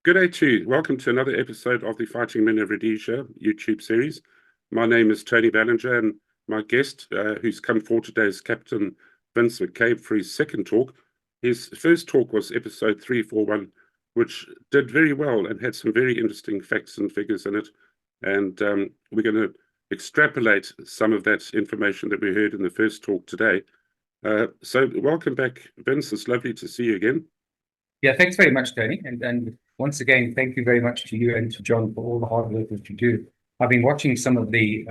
Good day to you. Welcome to another episode of the Fighting Men of Rhodesia YouTube series. My name is Tony Ballinger, and my guest, who's come forward today, is Captain Vince McCabe for his second talk. His first talk was episode 341, which did very well and had some very interesting facts and figures in it. And we're going to extrapolate some of that information that we heard in the first talk today. So welcome back, Vince. It's lovely to see you again. Yeah, thanks very much, Tony. And once again, thank you very much to you and to John for all the hard work that you do. I've been watching some of the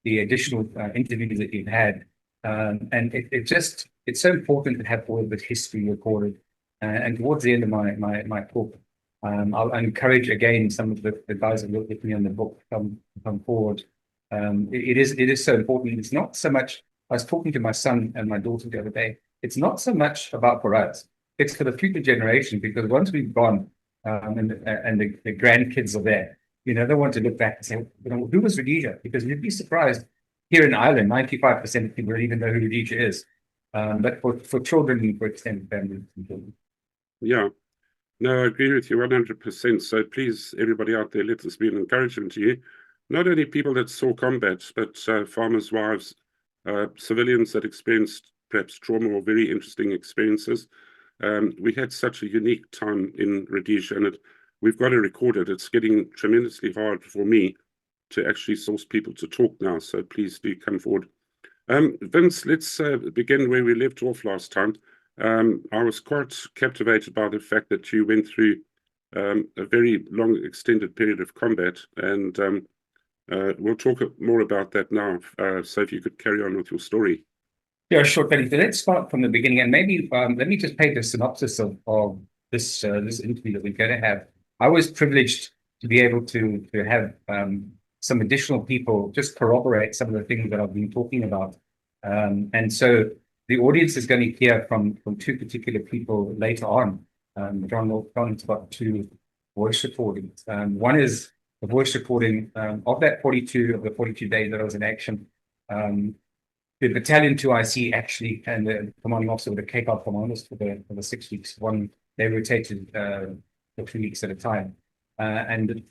additional interviews that you've had, and it's so important to have all of this history recorded. And towards the end of my talk, I'll encourage again some of the guys that work with me on the book to come forward. It is so important. It's not so much. I was talking to my son and my daughter the other day. It's not so much about for us. It's for the future generation, because once we've gone and the grandkids are there, they want to look back and say, who was Rhodesia? Because you'd be surprised here in Ireland, 95% of people don't even know who Rhodesia is. But for children and for extended families. Yeah, no, I agree with you 100%. So please, everybody out there, let this be an encouragement to you. Not only people that saw combat, but farmers' wives, civilians that experienced perhaps trauma or very interesting experiences. We had such a unique time in Rhodesia, and we've got to record it. It's getting tremendously hard for me to actually source people to talk now, so please do come forward. Vince, let's begin where we left off last time. I was quite captivated by the fact that you went through a very long, extended period of combat, and we'll talk more about that now. So if you could carry on with your story. Yeah, sure, Teddy. So let's start from the beginning, and maybe let me just paint a synopsis of this interview that we're going to have. I was privileged to be able to have some additional people just corroborate some of the things that I've been talking about, and so the audience is going to hear from two particular people later on. John's got two voice recordings. One is a voice recording of that 42 days that I was in action. The battalion 2IC actually, and the commanding officer with the Cape Out commanders for the 6 weeks. They rotated for 2 weeks at a time. And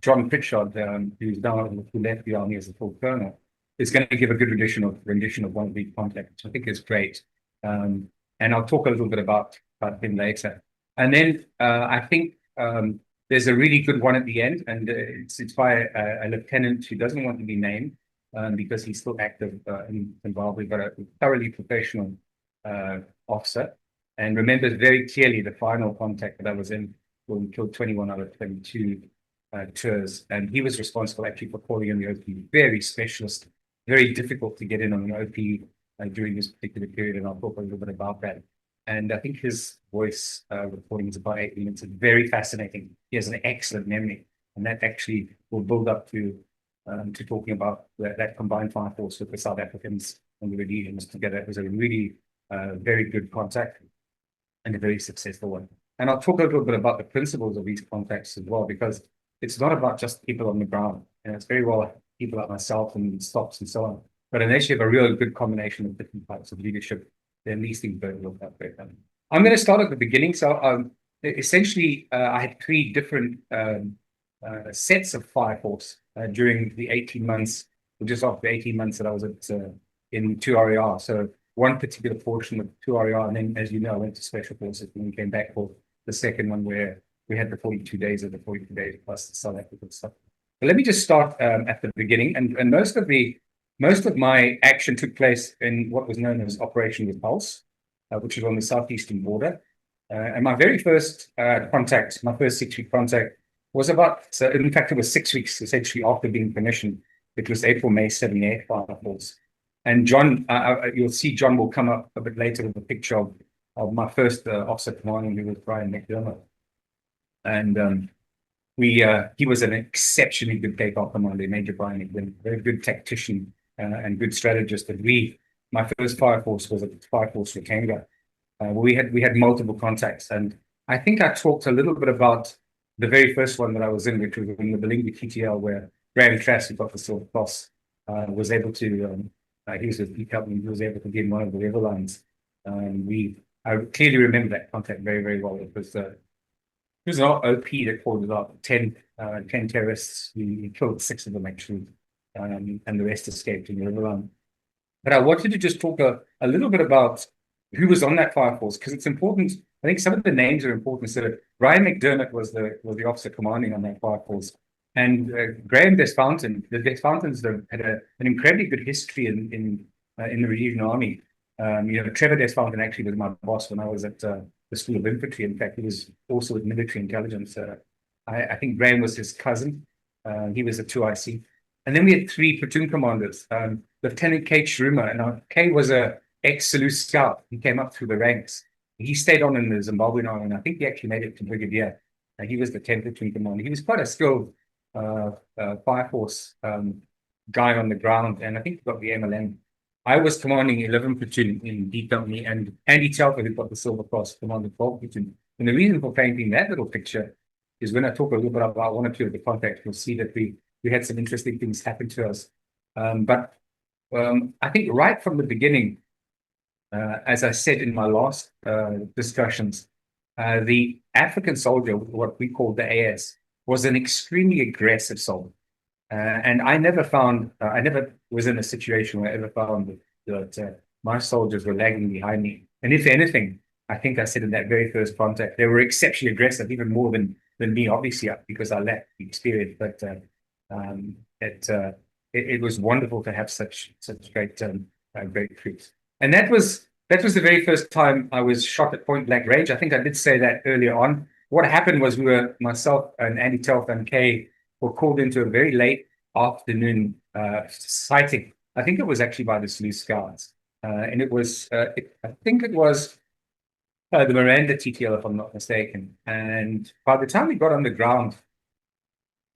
John Pritchard, who's now who left the army as a full colonel, is going to give a good rendition of one of these contacts, which I think is great. And I'll talk a little bit about him later. And then I think there's a really good one at the end, and it's by a lieutenant who doesn't want to be named. Because he's still active in Zimbabwe, but a thoroughly professional officer, and remembers very clearly the final contact that I was in when we killed 21 out of 22 tours, and he was responsible actually for calling in the OP. Very specialist, very difficult to get in on an OP during this particular period, and I'll talk a little bit about that. And I think his voice recording is about 8 minutes. It's very fascinating. He has an excellent memory, and that actually will build up to talking about that combined fire force with the South Africans and the Rhodesians together. It was a really very good contact and a very successful one. And I'll talk a little bit about the principles of these contacts as well, because it's not about just people on the ground. And it's very well people like myself and stops and so on. But unless you have a real good combination of different types of leadership, then these things don't work out very well. I'm going to start at the beginning. So essentially, I had 3 different sets of fire force during the 18 months, or just after 18 months that I was in 2RAR. So one particular portion of 2RAR, and then, as you know, I went to Special Forces and we came back for the second one where we had the 42 days plus the South African stuff. But let me just start at the beginning. And most of my action took place in what was known as Operation Repulse, which was on the southeastern border. And my very first contact, my first 6-week contact, was about, in fact, it was 6 weeks essentially after being commissioned. It was April, May 78 fire force. And John, you'll see John will come up a bit later with a picture of my first officer commanding, who was Brian McDermott. And he was an exceptionally good takeoff commander, Major Brian McDermott, very good tactician and good strategist. And my first fire force was a fire force Rhodesia. We had multiple contacts, and I think I talked a little bit about the very first one that I was in, which was in the Belingi TTL, where Graham Trask, who got the Silver Cross, was able to, he helped me, he was able to get in one of the river lines. I clearly remember that contact very, very well. It was It was our OP that called it out 10 terrorists. We killed 6 of them actually, and the rest escaped in the river run. But I wanted to just talk a little bit about who was on that fire force, because it's important. I think some of the names are important. So Brian McDermott was the officer commanding on that fire force, and Graham Desfountain. The Desfountains had an incredibly good history in the Rhodesian Army. Trevor Desfountain actually was my boss when I was at the School of Infantry. In fact, he was also with military intelligence. I think Graham was his cousin. He was a 2IC. And then we had 3 platoon commanders. Lieutenant Kate Shruma. Now, Kate was a ex-Salute scout. He came up through the ranks. He stayed on in the Zimbabwean army, and I think he actually made it to brigadier. He was the 10th platoon commander. He was quite a skilled fire force guy on the ground, and I think he got the MLM. I was commanding 11 platoon in D Company, and Andy Telfer, who got the Silver Cross, commanded 12 platoon. And the reason for painting that little picture is when I talk a little bit about 1 or 2 of the contacts, you'll see that we had some interesting things happen to us. But I think right from the beginning, as I said in my last discussions, the African soldier, what we call the AS, was an extremely aggressive soldier. And I never was in a situation where I ever found that my soldiers were lagging behind me. And if anything, I think I said in that very first contact, they were exceptionally aggressive, even more than me, obviously, because I lacked the experience. But it was wonderful to have such great troops. And that was the very first time I was shot at point blank range. I think I did say that earlier on. What happened was myself and Andy Telf and Kay were called into a very late afternoon sighting. I think it was actually by the Salute Scouts. And it was, I think it was the Miranda TTL, if I'm not mistaken. And by the time we got on the ground,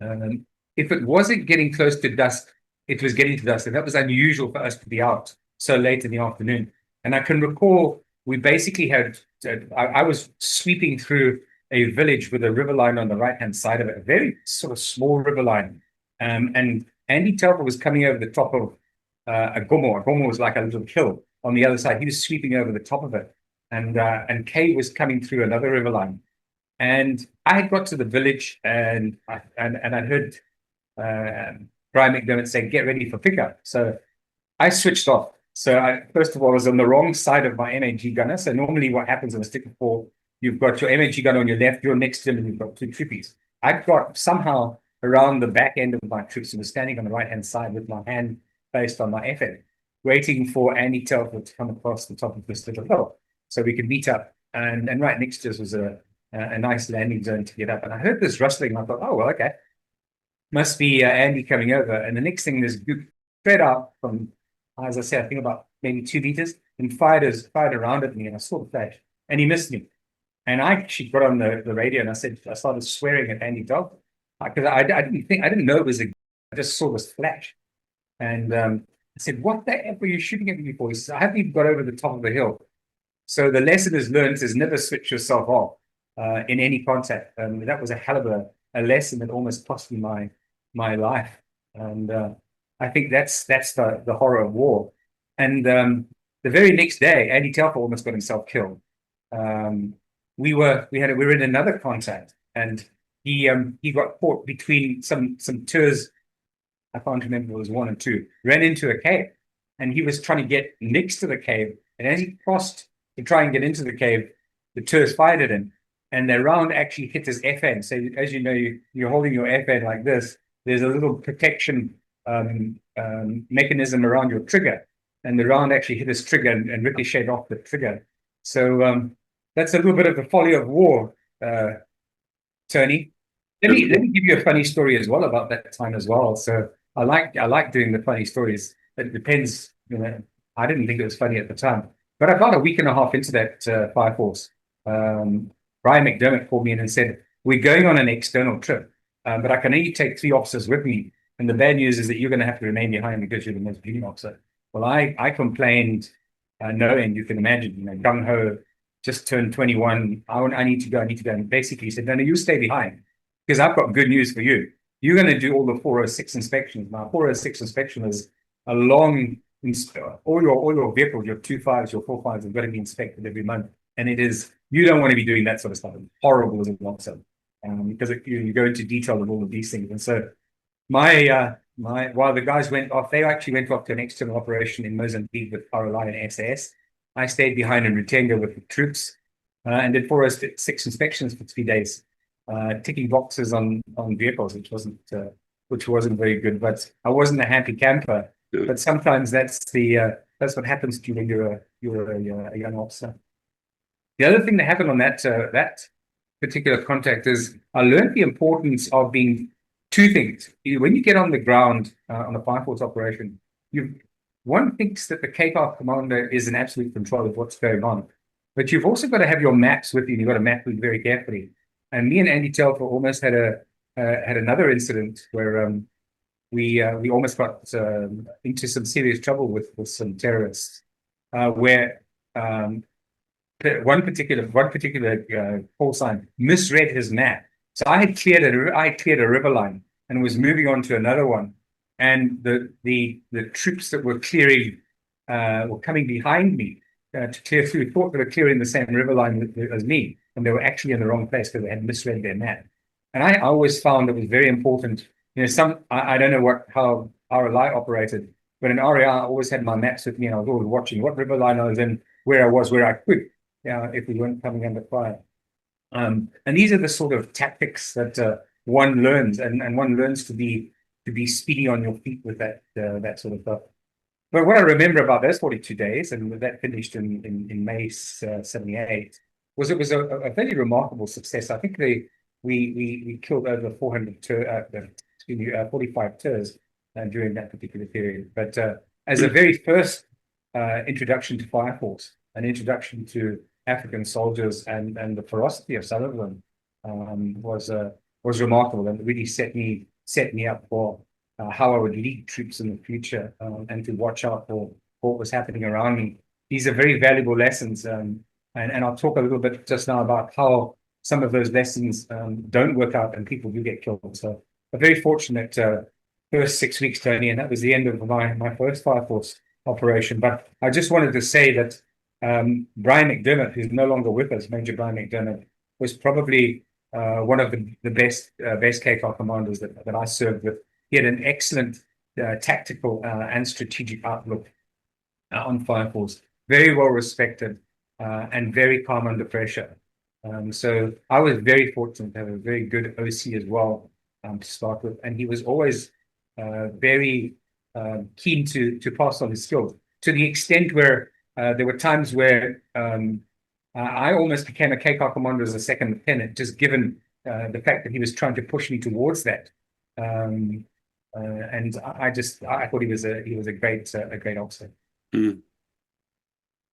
if it wasn't getting close to dusk, it was getting to dusk. And that was unusual for us to be out so late in the afternoon. And I can recall we basically had, I was sweeping through a village with a river line on the right-hand side of it, a very sort of small river line. And Andy Telfer was coming over the top of a gomo. A gomo was like a little hill on the other side. He was sweeping over the top of it. And Kay was coming through another river line. And I had got to the village and I heard Brian McDermott say, "Get ready for pickup." So I switched off. So first of all, I was on the wrong side of my MAG gunner. So normally what happens in a stick of 4, you've got your MAG gunner on your left, you're next to him, and you've got 2 trippies. I got somehow around the back end of my troops and was standing on the right-hand side with my hand placed on my FN, waiting for Andy Telfer to come across the top of this little hill so we could meet up. And right next to us was a nice landing zone to get up. And I heard this rustling, and I thought, oh, well, okay. Must be Andy coming over. And the next thing, this group spread out from, as I said, I think about maybe 2 meters, and fired around at me, and I saw the flash, and he missed me. And I actually got on the radio, and I started swearing at Andy Telfer, because I didn't know it was I just saw this flash. And I said, "What the F were you shooting at me for?" He said, "I haven't even got over the top of the hill." So the lesson is learned is never switch yourself off in any contact. That was a hell of a lesson that almost cost me my life. And I think that's the horror of war. And the very next day, Andy Telfer almost got himself killed. We were in another contact, and he got caught between some tours. I can't remember if it was 1 or 2. Ran into a cave, and he was trying to get next to the cave. And as he crossed to try and get into the cave, the tours fired at him, and the round actually hit his FN. So as you know, you're holding your FN like this. There's a little protection mechanism around your trigger, and the round actually hit his trigger and ricocheted off the trigger. So that's a little bit of the folly of war, Tony. Let me give you a funny story as well about that time as well. So I like doing the funny stories. It depends. I didn't think it was funny at the time, but about a week and a half into that fire force, Brian McDermott called me in and said, "We're going on an external trip, but I can only take 3 officers with me. And the bad news is that you're going to have to remain behind because you're the most junior officer." Well, I complained, no end. You can imagine, gung ho, just turned 21. I need to go. And basically, he said, "No, you stay behind because I've got good news for you. You're going to do all the 406 inspections." Now, 406 inspection is a long. All your vehicles, your 25s, your 45s, have got to be inspected every month, and you don't want to be doing that sort of stuff. It's horrible as an officer. because you go into detail of all of these things. And so while the guys went off, they actually went off to an external operation in Mozambique with RLI and SAS. I stayed behind in Rhodesia with the troops and did 406 inspections for 3 days, ticking boxes on vehicles, which wasn't very good. But I wasn't a happy camper. Yeah. But sometimes that's what happens to you when you're a young officer. The other thing that happened on that particular contact is I learned the importance of being two things. When you get on the ground on a fire force operation, one thinks that the KPAR commander is in absolute control of what's going on, but you've also got to have your maps with you. You've got to map them very carefully. And me and Andy Telfer almost had another incident where we almost got into some serious trouble with some terrorists, where one particular call sign misread his map. So I cleared a river line and was moving on to another one, and the troops that were clearing were coming behind me to clear through. Thought they were clearing the same river line as me, and they were actually in the wrong place because they had misread their map. And I always found it was very important. I don't know how RLI operated, but in RAR I always had my maps with me, and I was always watching what river line I was in, where I could, if we weren't coming under fire. And these are the sort of tactics that one learns, and one learns to be speedy on your feet with that sort of stuff. But what I remember about those 42 days, and that finished in May 78, was it was a very remarkable success. I think we killed over 45 TERs during that particular period. But as a very first introduction to Fire Force, an introduction to African soldiers, and the ferocity of some of them was remarkable, and really set me up for how I would lead troops in the future, and to watch out for what was happening around me. These are very valuable lessons, and I'll talk a little bit just now about how some of those lessons don't work out and people do get killed. So a very fortunate first 6 weeks, Tony, and that was the end of my first Fire Force operation. But I just wanted to say that Brian McDermott, who's no longer with us, Major Brian McDermott, was probably one of the best KFR commanders that I served with. He had an excellent tactical and strategic outlook on Fire Force, very well respected, and very calm under pressure. So I was very fortunate to have a very good OC as well to start with, and he was always very keen to pass on his skills, to the extent where there were times where I almost became a KCAR commander as a second lieutenant, just given the fact that he was trying to push me towards that. And I thought he was a great officer. Mm.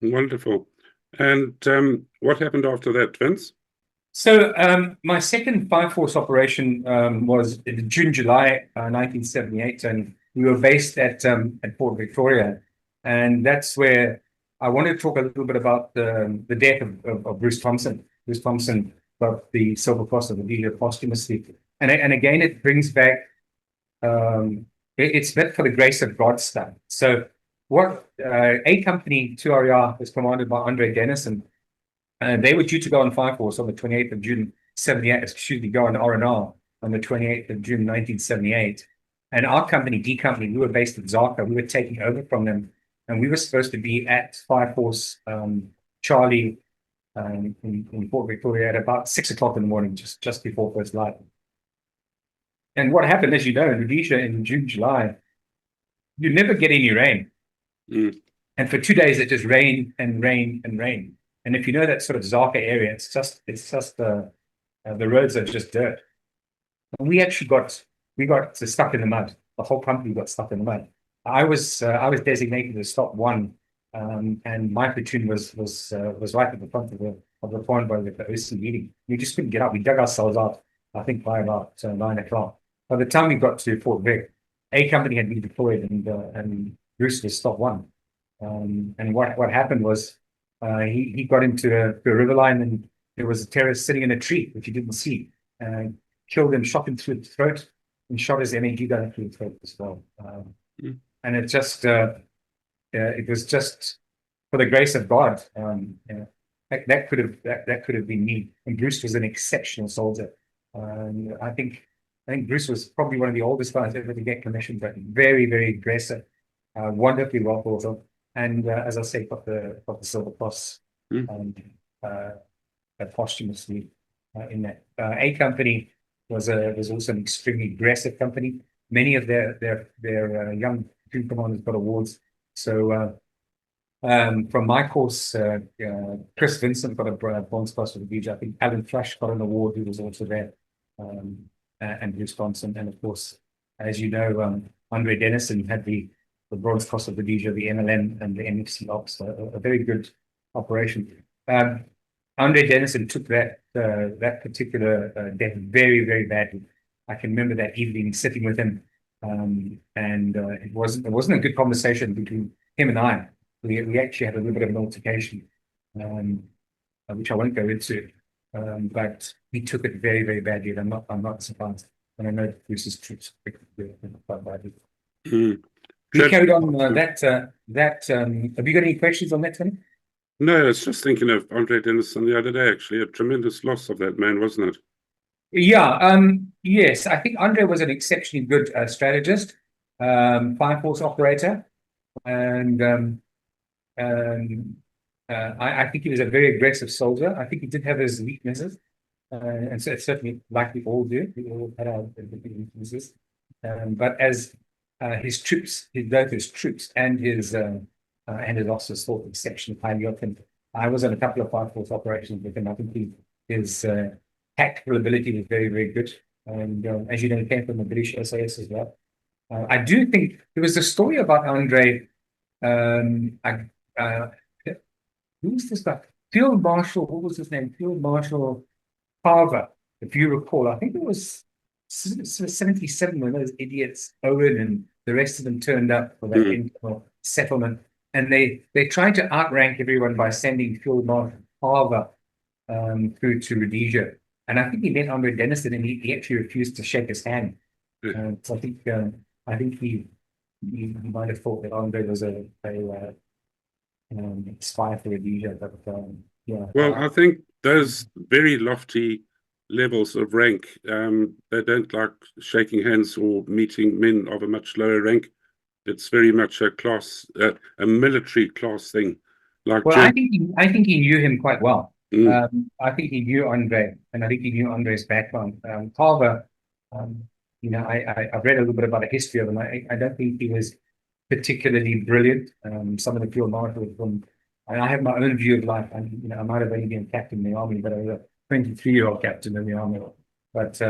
Wonderful. And what happened after that, Vince? So my second Fire Force operation was in July 1978, and we were based at Port Victoria, and that's where I wanted to talk a little bit about the death of Bruce Thompson. Bruce Thompson got the Silver Cross of the Rhodesia posthumously, and again it brings back it's meant for the grace of God stuff. So what A Company 2 RAR was commanded by Andre Dennison, and they were due to go on Fire Force on the 28th of June 78, go on R&R on the 28th of June 1978. And our company, D Company, we were based at Zaka. We were taking over from them, and we were supposed to be at Fire Force Charlie in Port Victoria at about 6 o'clock in the morning, just before first light. And what happened, as you know, in Rhodesia in June, July, you never get any rain. Mm. And for 2 days, it just rained and rained and rained. And if you know that sort of Zaka area, it's just the roads are just dirt. And we got stuck in the mud. The whole company got stuck in the mud. I was designated as stop one, and my platoon was right at the front of the point by the OC meeting. We just couldn't get up. We dug ourselves out, I think, by about 9 o'clock. By the time we got to Fort Vic, A Company had been deployed, and Bruce was stop one. And what happened was he got into a river line, and there was a terrorist sitting in a tree, which he didn't see, and killed him, shot him through the throat, and shot his MAG gun through the throat as well. And it was just for the grace of God. That could have been me. And Bruce was an exceptional soldier. I think Bruce was probably one of the oldest guys ever to get commissioned, but very, very aggressive, wonderfully well thought of. And as I say, got the Silver Cross Mm. uh, posthumously in that. A Company was also an extremely aggressive company. Many of their young platoon commanders got awards. So from my course, Chris Vincent got a Bronze Cross for the Legion. I think Alan Thrush got an award, who was also there, and Bruce Thompson. And of course, as you know, Andre Dennison had the Bronze Cross of the Legion, the MLN, and the MFC Ops. A very good operation. Andre Dennison took that particular death very, very badly. I can remember that evening sitting with him, and it wasn't a good conversation between him and I. We actually had a little bit of an altercation, which I won't go into, but he took it very, very badly, and I'm not surprised. And I know that Bruce's troops quite badly. Mm. We carried on have you got any questions on that, Tony? No, I was just thinking of Andre Dennison the other day, actually. A tremendous loss of that man, wasn't it? Yeah, yes, I think Andre was an exceptionally good strategist, fire force operator, and I think he was a very aggressive soldier. I think he did have his weaknesses, and so certainly, like we all do, we all had our weaknesses. But as his troops, both his troops and his officers thought exceptionally highly of him. I was on a couple of fire force operations with him. I think his tactical ability was very, very good. And as you know, he came from the British SAS as well. I do think there was a story about Andre. Who was this guy? Field Marshal, what was his name? Field Marshal Carver, if you recall. I think it was 77 when those idiots, Owen and the rest of them, turned up for that internal settlement. And they tried to outrank everyone by sending Field Marshal Carver through to Rhodesia. And I think he met Andre Dennison, and he actually refused to shake his hand. So I think he might have thought that Andre was a spy for Rhodesia, but yeah. Well, I think those very lofty levels of rank, they don't like shaking hands or meeting men of a much lower rank. It's very much a class, a military class thing. Like, well, I think he knew him quite well. Mm. I think he knew Andre, and I think he knew Andre's background. Carver, I've read a little bit about the history of him. I don't think he was particularly brilliant. Some of the field marshals from, I have my own view of life. I might have only been captain in the army, but I was a 23-year-old captain in the army. But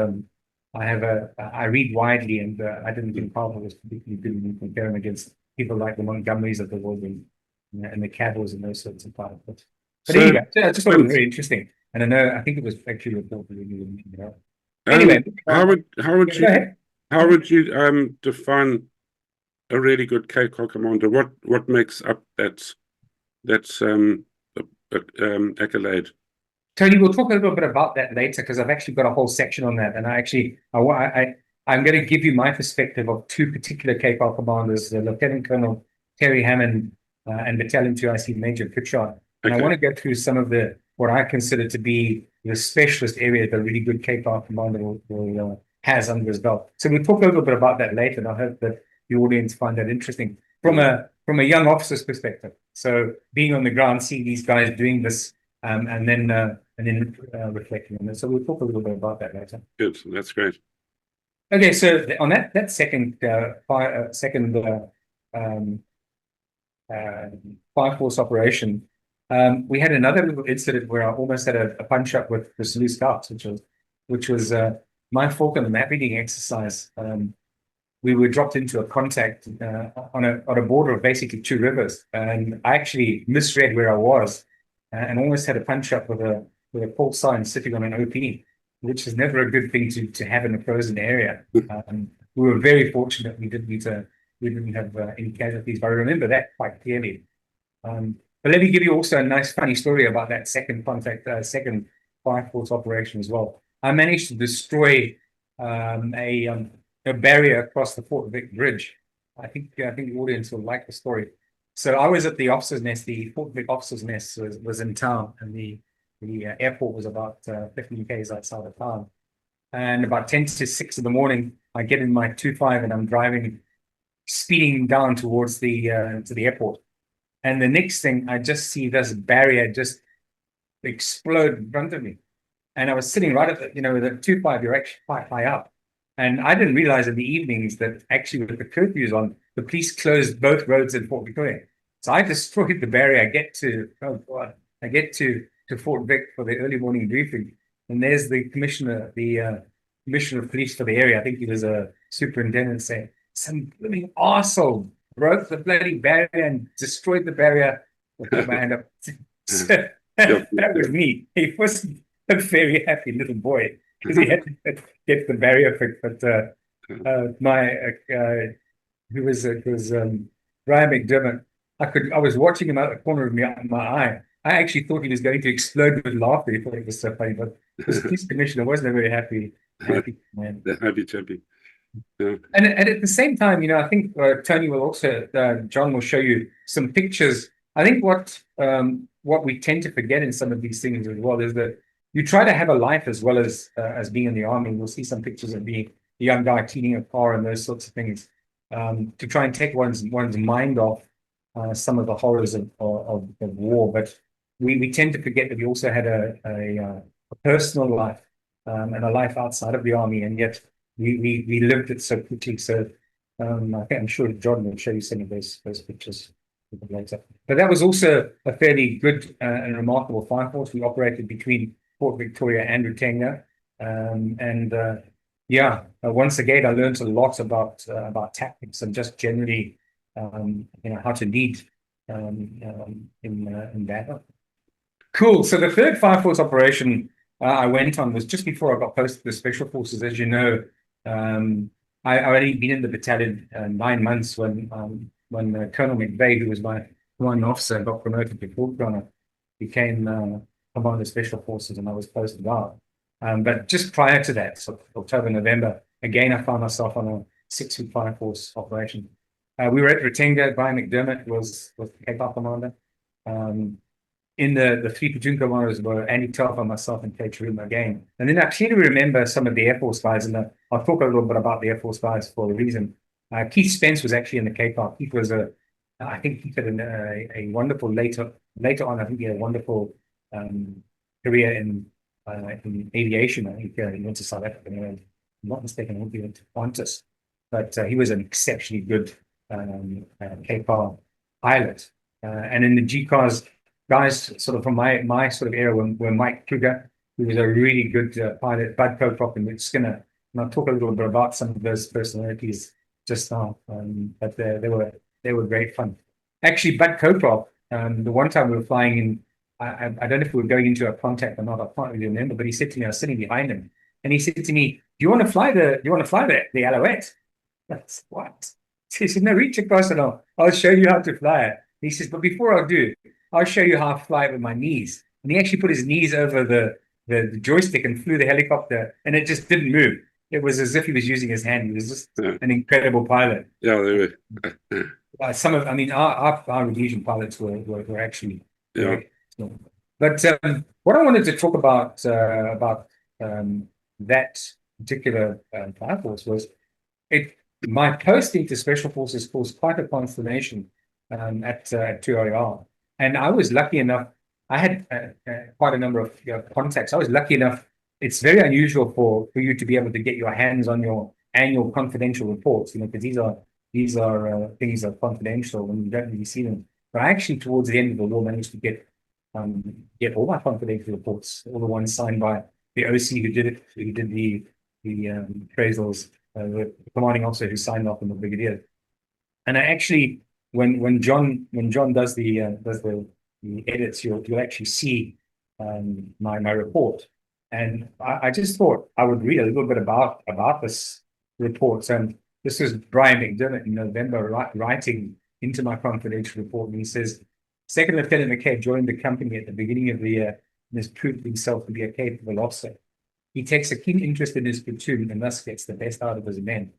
I read widely, and I didn't think Carver was particularly good when you compare him against people like the Montgomerys of the world and the Cavills and those sorts of pilots. But anyway, I just thought it was very interesting. And I think it was actually reported in anyway, how would you define a really good KCOR commander? What makes up that accolade? Tony, we'll talk a little bit about that later, because I've actually got a whole section on that, and I'm going to give you my perspective of two particular KCOR commanders, Lieutenant Colonel Terry Hammond and Battalion 2IC Major Pritchard. And I want to go through some of what I consider to be the specialist area that a really good KCOR commander has under his belt. So we'll talk a little bit about that later, and I hope that the audience find that interesting from a young officer's perspective. So being on the ground, seeing these guys doing this, and then reflecting on it. So we'll talk a little bit about that later. Good, that's great. Okay, so on that second fire force operation, we had another little incident where I almost had a punch up with the Zulu Scouts, which was my fault on the map reading exercise. We were dropped into a contact on a border of basically two rivers, and I actually misread where I was, and almost had a punch up with a call sign sitting on an OP, which is never a good thing to have in a frozen area. We were very fortunate we didn't have any casualties, but I remember that quite clearly. But let me give you also a nice funny story about that second fire force operation as well. I managed to destroy a barrier across the Fort Vic Bridge. I think the audience will like the story. So I was at the officers' nest. The Fort Vic officers' nest was in town, and the airport was about 15 km outside of town. and about 10 to 6 in the morning, I get in my 2.5 and I'm driving, speeding down towards the to the airport. And the next thing, I just see this barrier just explode in front of me. And I was sitting right at the, with a 2.5, you're actually quite high up. And I didn't realize in the evenings that actually with the curfews on, the police closed both roads in Fort Victoria. So I destroyed the barrier. I get to, oh God, I get to Fort Vic for the early morning briefing. And there's the commissioner, commissioner of police for the area. I think he was a superintendent, saying, some blooming arsehole broke the bloody barrier and destroyed the barrier. I put my hand up. So, that was me. He wasn't a very happy little boy because he had to get the barrier fixed. But who was Brian McDermott. I was watching him out the corner of my eye. I actually thought he was going to explode with laughter. He thought it was so funny, but the police commissioner wasn't a very happy man. Happy chappy. Yeah. And at the same time, I think Tony will also, John will show you some pictures. I think what we tend to forget in some of these things as well is that you try to have a life as well as being in the army. We'll see some pictures of being a young guy cleaning a car and those sorts of things, to try and take one's mind off some of the horrors of war. But we tend to forget that we also had a personal life and a life outside of the army, and yet we lived it so quickly. So I'm sure John will show you some of those pictures later. But that was also a fairly good and remarkable fire force. We operated between Fort Victoria and Rhodesia, once again, I learned a lot about tactics and just generally, how to lead in battle. Cool. So the third fire force operation I went on was just before I got posted to the Special Forces. As you know, I already been in the battalion 9 months when Colonel McCabe, who was my commanding officer, got promoted to Fort Gunner, became commander of the Special Forces, and I was posted out. But just prior to that, so October, November, again, I found myself on a 6-week fire force operation. We were at Rhodesia. Brian McDermott was the Cape commander. In the 3 platoon commanders were Andy Telfer, myself, and Pritchard again. And then I clearly remember some of the Air Force guys, and I'll talk a little bit about the Air Force guys for a reason. Keith Spence was actually in the Cape. Keith was I think he had a wonderful later on. I think he had a wonderful career in aviation. I think he went to South Africa. If I'm not mistaken, I think he went to Qantas. But he was an exceptionally good Cape pilot. And in the GCARs, guys sort of from my sort of era were Mike Kruger, who was a really good pilot, Bud Coprop and Rich Skinner. And I'll talk a little bit about some of those personalities just now. But they were great fun. Actually, Bud Coprop, the one time we were flying in, I don't know if we were going into a contact or not, I can't really remember, but he said to me, I was sitting behind him, and he said to me, do you want to fly the Alouette? I said, what? He said, no, reach across and I'll show you how to fly it. He says, but before I do, I'll show you how I fly it with my knees. And he actually put his knees over the joystick and flew the helicopter, and it just didn't move. It was as if he was using his hand. He was just an incredible pilot. Yeah, they were. Our Rhodesian pilots were actually great. But what I wanted to talk about that particular fire force was my posting to Special Forces caused quite a consternation at 2RAR. And I was lucky enough, I had quite a number of contacts. I was lucky enough, it's very unusual for you to be able to get your hands on your annual confidential reports, because these are things that are confidential and you don't really see them. But I actually, towards the end of the war, managed to get all my confidential reports, all the ones signed by the OC who did the appraisals, the commanding officer who signed off on the brigadier. And I actually, when John does the edits, you'll actually see my report. And I just thought I would read a little bit about this report. And this was Brian McDermott in November writing into my confidential report, and he says, Second Lieutenant McCabe joined the company at the beginning of the year and has proved himself to be a capable officer. He takes a keen interest in his platoon and thus gets the best out of his men.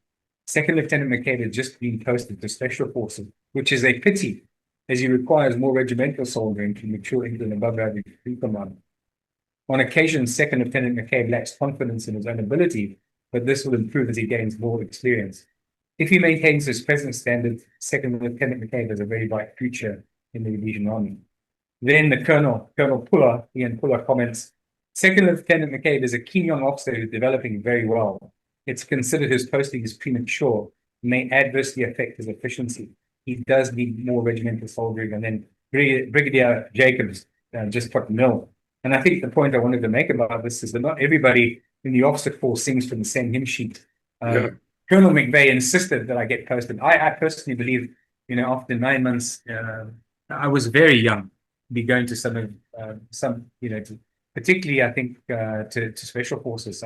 Second Lieutenant McCabe had just been posted to Special Forces, which is a pity, as he requires more regimental soldiering to mature into an above-average command. On occasion, Second Lieutenant McCabe lacks confidence in his own ability, but this will improve as he gains more experience. If he maintains his present standards, Second Lieutenant McCabe has a very bright future in the Rhodesian Army. Then the Colonel Puller, Ian Puller comments, Second Lieutenant McCabe is a keen young officer who's developing very well. It's considered his posting is premature, may adversely affect his efficiency. He does need more regimental soldiering. And then Brigadier Jacobs just put nil. And I think the point I wanted to make about this is that not everybody in the officer corps sings from the same hymn sheet. Colonel McVeigh insisted that I get posted. I personally believe, after 9 months, I was very young to be going to some, particularly I think to special forces.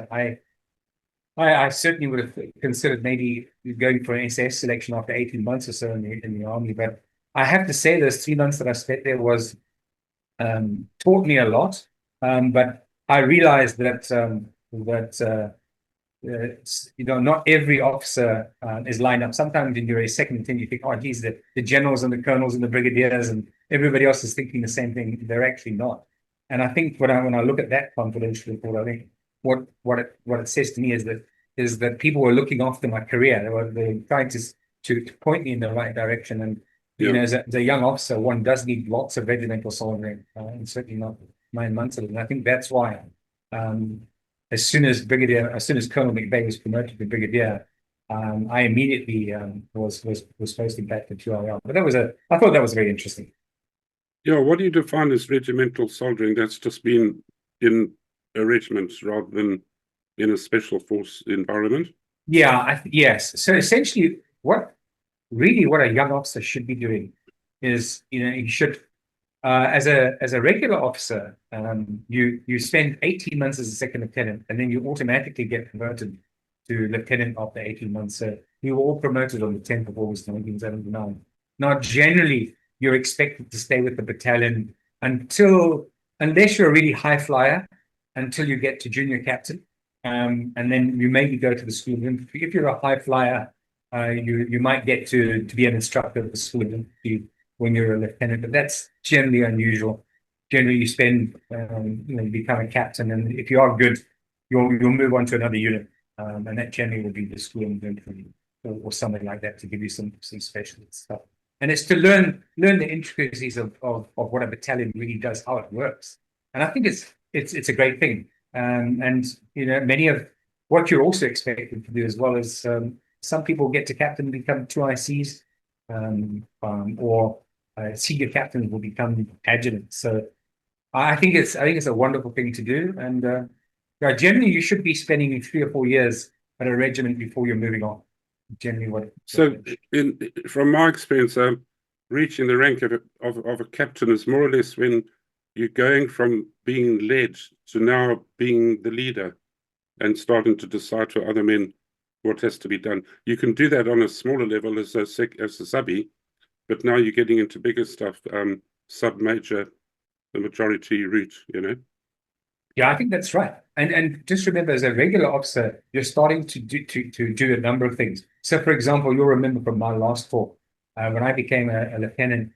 I certainly would have considered maybe going for an SS selection after 18 months or so in the army. But I have to say, those 3 months that I spent there taught me a lot. But I realized that not every officer is lined up. Sometimes when you're a second lieutenant, you think, oh, geez, the generals and the colonels and the brigadiers and everybody else is thinking the same thing. They're actually not. And I think when I look at that confidential report, I think what it says to me is that people were looking after my career. They were trying to point me in the right direction. And as a young officer, one does need lots of regimental soldiering, and certainly not 9 months of it. And I think that's why, as soon as Colonel McVeigh was promoted to brigadier, I immediately was posted back to 2RL. But I thought that was very interesting. Yeah, what do you define as regimental soldiering? That's just been in a regiment rather than in a special force environment? Yeah, yes. So essentially, what a young officer should be doing is, he should, as a regular officer, you spend 18 months as a second lieutenant, and then you automatically get promoted to lieutenant after 18 months. So you were all promoted on the 10th of August 1979. Now, generally, you're expected to stay with the battalion unless you're a really high flyer, until you get to junior captain, and then you maybe go to the school of infantry. If you're a high flyer, you might get to be an instructor at the school of infantry when you're a lieutenant, but that's generally unusual. Generally, you spend, become a captain, and if you are good, you'll move on to another unit, and that generally will be the school of infantry or something like that to give you some specialist stuff. And it's to learn the intricacies of what a battalion really does, how it works. And I think it's a great thing. And many of what you're also expected to do as well is some people get to captain and become 2 ICs, or senior captains will become adjutants. So I think it's a wonderful thing to do. And generally, you should be spending 3 or 4 years at a regiment before you're moving on. Generally, from my experience, reaching the rank of a captain is more or less when you're going from being led to now being the leader and starting to decide to other men what has to be done. You can do that on a smaller level as a subby, but now you're getting into bigger stuff, sub-major, the majority route, Yeah, I think that's right. And just remember, as a regular officer, you're starting to do a number of things. So, for example, you'll remember from my last talk, when I became a lieutenant,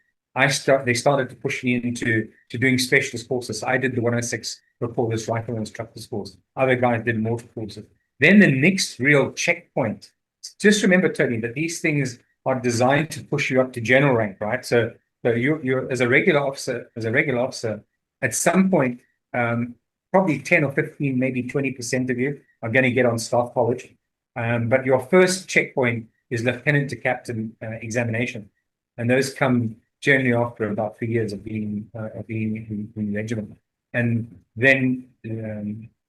they started to push me into doing specialist courses. I did the 106 Reporters Rifle Instructors course. Other guys did mortar courses. Then the next real checkpoint. Just remember, Tony, that these things are designed to push you up to general rank, right? So you're as a regular officer, at some point, probably 10 or 15, maybe 20% of you are going to get on staff college. But your first checkpoint is lieutenant to captain examination. And those come generally after about 3 years of being in the regiment. And then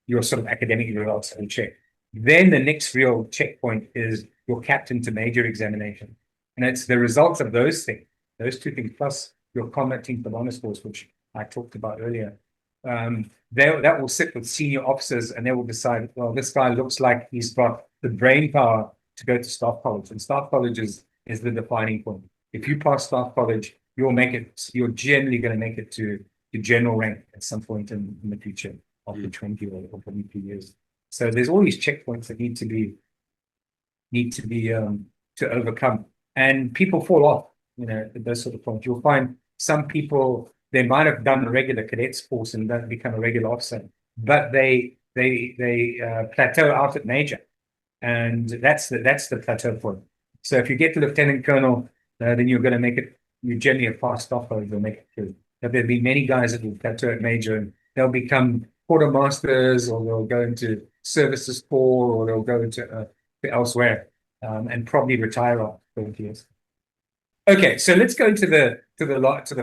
your sort of academic results will check. Then the next real checkpoint is your captain to major examination. And it's the results of those things, those 2 things, plus your combat team for honor scores, which I talked about earlier. That will sit with senior officers, and they will decide, well, this guy looks like he's got the brain power to go to staff college. And staff college is the defining point. If you pass staff college, you're generally going to make it to general rank at some point in the future, after 20 or 22 years. So there's all these checkpoints that need to be to overcome, and people fall off. At those sort of points, you'll find some people, they might have done a regular cadets course and then become a regular officer. but they plateau out at major, and that's the plateau point. So if you get to lieutenant colonel, then you're going to make it. You generally have passed off, or you'll make it through. But there'll be many guys that will plateau at major, and they'll become quartermasters, or they'll go into services corps, or they'll go into elsewhere, and probably retire after 20 years. Okay, so let's go into the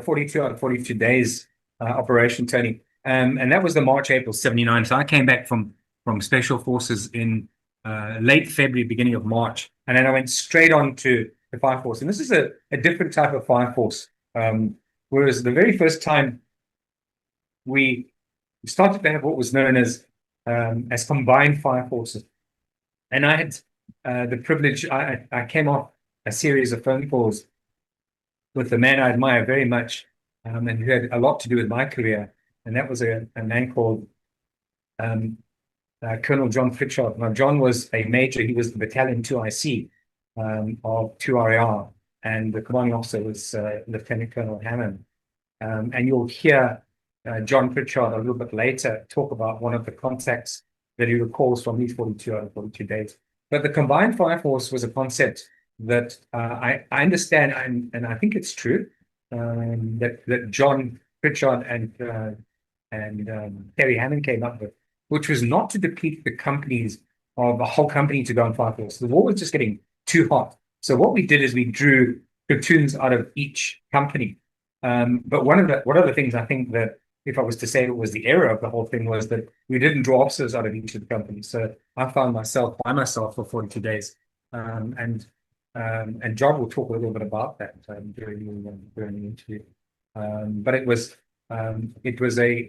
42 out of 42 days operation, Tony. And that was the March, April 79. So I came back from Special Forces in late February, beginning of March, and then I went straight on to the Fire Force. And this is a different type of Fire Force. Whereas the very first time we started to have what was known as combined Fire Forces. And I had the privilege, I came off a series of phone calls with the man I admire very much, and who had a lot to do with my career. And that was a man called Colonel John Pritchard. Now, John was a major. He was the Battalion 2IC of 2RAR, and the commanding officer was Lieutenant Colonel Hammond. And you'll hear John Pritchard a little bit later talk about one of the contacts that he recalls from these 42 out of 42 days. But the combined fire force was a concept that I understand, and I think it's true, that John Pritchard and Terry Hammond came up with, which was not to deplete the companies of a whole company to go on fire force. The war was just getting too hot. So what we did is we drew platoons out of each company. But one of the things I think that, if I was to say it was the error of the whole thing, was that we didn't draw officers out of each of the companies. So I found myself by myself for 42 days. And John will talk a little bit about that during the interview. But it was an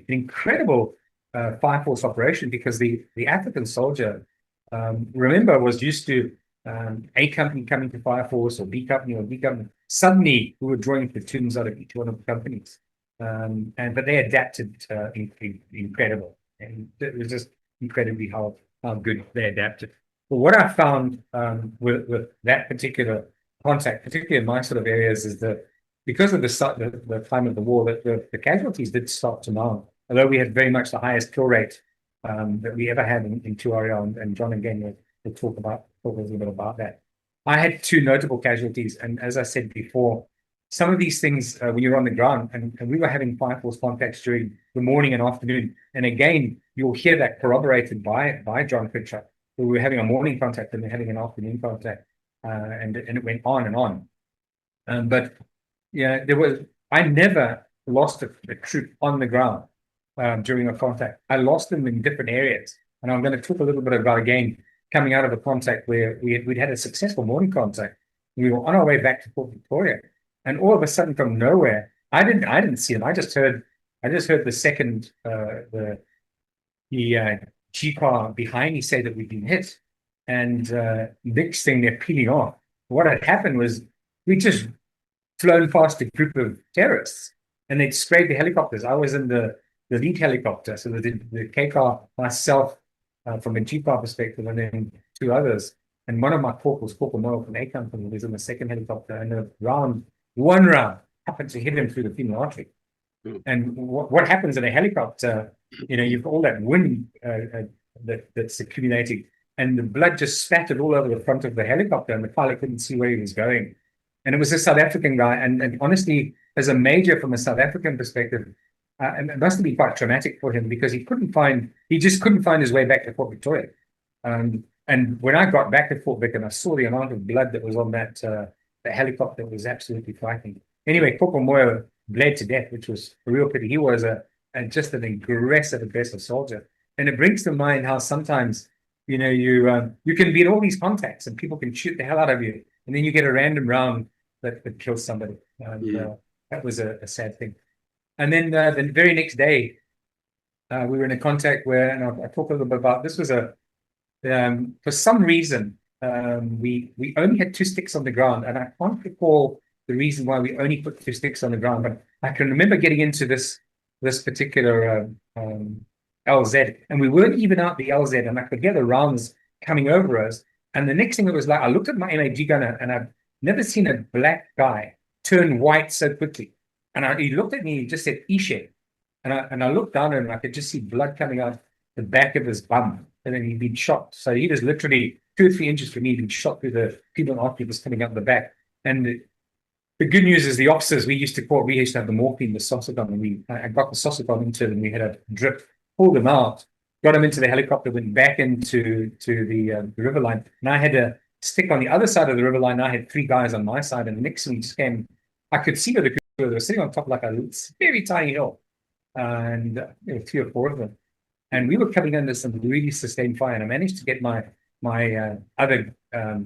incredible fire force operation, because the African soldier, remember, was used to A company coming to fire force, or B company or B company. Suddenly, we were drawing platoons out of each one of the companies, but they adapted incredible, and it was just incredibly how good they adapted. But what I found with that particular contact, particularly in my sort of areas, is that because of the time of the war, that the casualties did start to mount. Although we had very much the highest kill rate that we ever had in 2RL, and John again will talk a little bit about that. I had two notable casualties, and as I said before, some of these things when you're on the ground, and we were having fire force contacts during the morning and afternoon, and again you'll hear that corroborated by John Pritchard. We were having a morning contact and then having an afternoon contact, and it went on and on. But yeah, I never lost a troop on the ground during a contact. I lost them in different areas, and I'm going to talk a little bit about, again, coming out of a contact where we'd had a successful morning contact. We were on our way back to Port Victoria, and all of a sudden, from nowhere, I didn't see them. I just heard the second the G car behind me say that we'd been hit, and next thing, they're peeling off. What had happened was we just flown past a group of terrorists, and they'd sprayed the helicopters. I was in the lead helicopter, so the K car, myself, from a G car perspective, and then two others. And one of my corporals, Corporal Noel from A Company, was in the second helicopter, and one round happened to hit him through the female artery. And what happens in a helicopter, you've got all that wind that's accumulating, and the blood just spattered all over the front of the helicopter, and the pilot couldn't see where he was going. And it was a South African guy, and honestly, as a major from a South African perspective, and it must have been quite traumatic for him, because he just couldn't find his way back to Port Victoria. And when I got back to Fort Vic and I saw the amount of blood that was on that helicopter, it was absolutely frightening. Anyway, Corporal Moyo bled to death, which was a real pity. He was just an aggressive soldier. And it brings to mind how sometimes, you can be in all these contacts and people can shoot the hell out of you, and then you get a random round that kills somebody. And that was a sad thing. And then the very next day, we were in a contact where, and I'll talk a little bit about, this was for some reason, we only had 2 sticks on the ground, and I can't recall the reason why we only put 2 sticks on the ground, but I can remember getting into this particular LZ, and we weren't even out the LZ, and I could hear the rounds coming over us. And the next thing, it was like, I looked at my MAG gunner, and I've never seen a black guy turn white so quickly. And he looked at me, he just said, Ishe. And I looked down at him, and I could just see blood coming out the back of his bum, and then he'd been shot. So he was literally 2 or 3 inches from me, he'd been shot through the penile artery was coming out the back. And the good news is the officers, we used to have the morphine, the Sosagon, and I got the Sosagon into it, and we had a drip, pulled him out, got him into the helicopter, went back into the river line, and I had to stick on the other side of the river line. I had 3 guys on my side, and next to me just came, I could see where they were sitting on top like a very tiny hill, and there were 3 or 4 of them. And we were coming under some really sustained fire, and I managed to get my other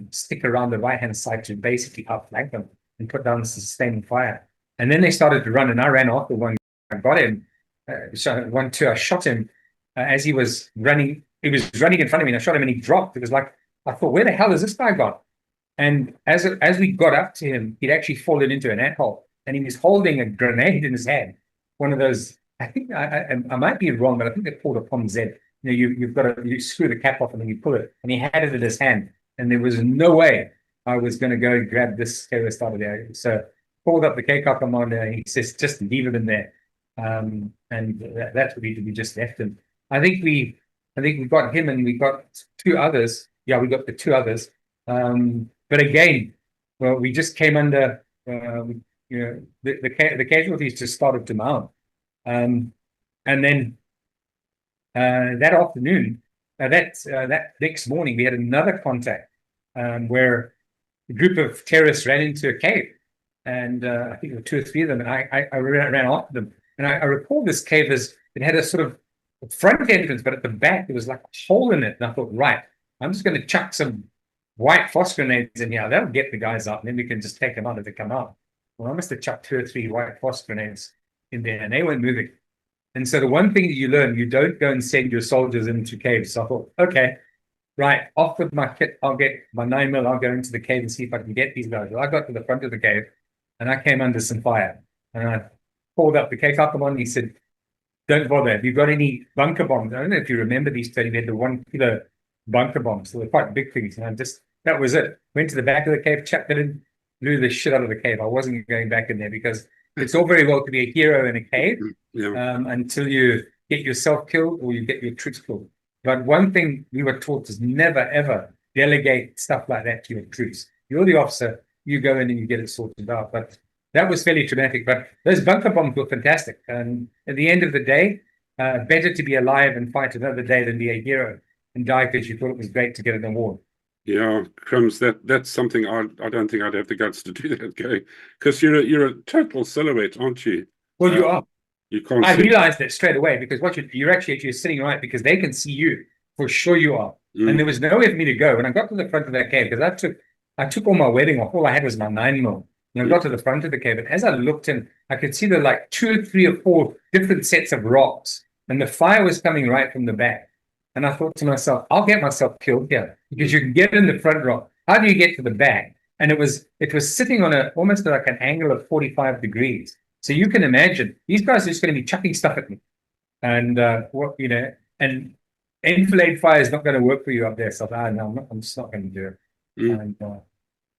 stick around the right-hand side to basically outflank them and put down the sustained fire. And then they started to run, and I ran after one. I got him. I shot him as he was running. He was running in front of me, and I shot him, and he dropped. It was like, I thought, where the hell has this guy gone? And as we got up to him, he'd actually fallen into an ant-hole, and he was holding a grenade in his hand. One of those, I think, I might be wrong, but I think they're called a POM Z. You've got to screw the cap off and then you pull it. And he had it in his hand, and there was no way I was going to go and grab this terrorist out of there. So called up the KCOP commander, and he says, just leave it in there. And that's what we did. We just left him. I think we got him, and we got 2 others. Yeah, we got the 2 others. But again, well, we just came under. The casualties just started to mount. And then that afternoon, that next morning, we had another contact where a group of terrorists ran into a cave, and I think there were 2 or 3 of them, and I ran after them. And I recall this cave as it had a sort of front entrance, but at the back there was like a hole in it. And I thought, right, I'm just going to chuck some white phosphor grenades in here. That'll get the guys out, and then we can just take them out if they come out. Well, I must have chucked 2 or 3 white phosphor grenades in there, and they weren't moving. And so the one thing that you learn, you don't go and send your soldiers into caves. So I thought, okay, right, off with my kit. I'll get my 9mm. I'll go into the cave and see if I can get these guys. Well, I got to the front of the cave, and I came under some fire. And I called up the KCOP commander. He said, don't bother. Have you got any bunker bombs? I don't know if you remember these, Tony. We had the 1 kilo bunker bombs. So they're quite big things. And that was it. Went to the back of the cave, chucked it in, blew the shit out of the cave. I wasn't going back in there because it's all very well to be a hero in a cave until you get yourself killed or you get your troops killed. But one thing we were taught is never, ever delegate stuff like that to your troops. You're the officer, you go in and you get it sorted out. But that was fairly traumatic. But those bunker bombs were fantastic. And at the end of the day, better to be alive and fight another day than be a hero and die because you thought it was great to get an award. Yeah, Crumbs, that's something I don't think I'd have the guts to do that, Gary, because you're a total silhouette, aren't you? Well, you are. You can't. I realized that straight away because you're sitting right because they can see you. For sure you are. And there was nowhere for me to go. When I got to the front of that cave, because I took all my webbing off, all I had was my 9mm. And I got to the front of the cave, and as I looked in, I could see there were like 2 or 3 or 4 different sets of rocks, and the fire was coming right from the back. And I thought to myself, I'll get myself killed here because you can get in the front rock. How do you get to the back? And it was sitting on almost like an angle of 45 degrees. So you can imagine these guys are just going to be chucking stuff at me, and and enfilade fire is not going to work for you up there. So no, I'm just not going to do it. And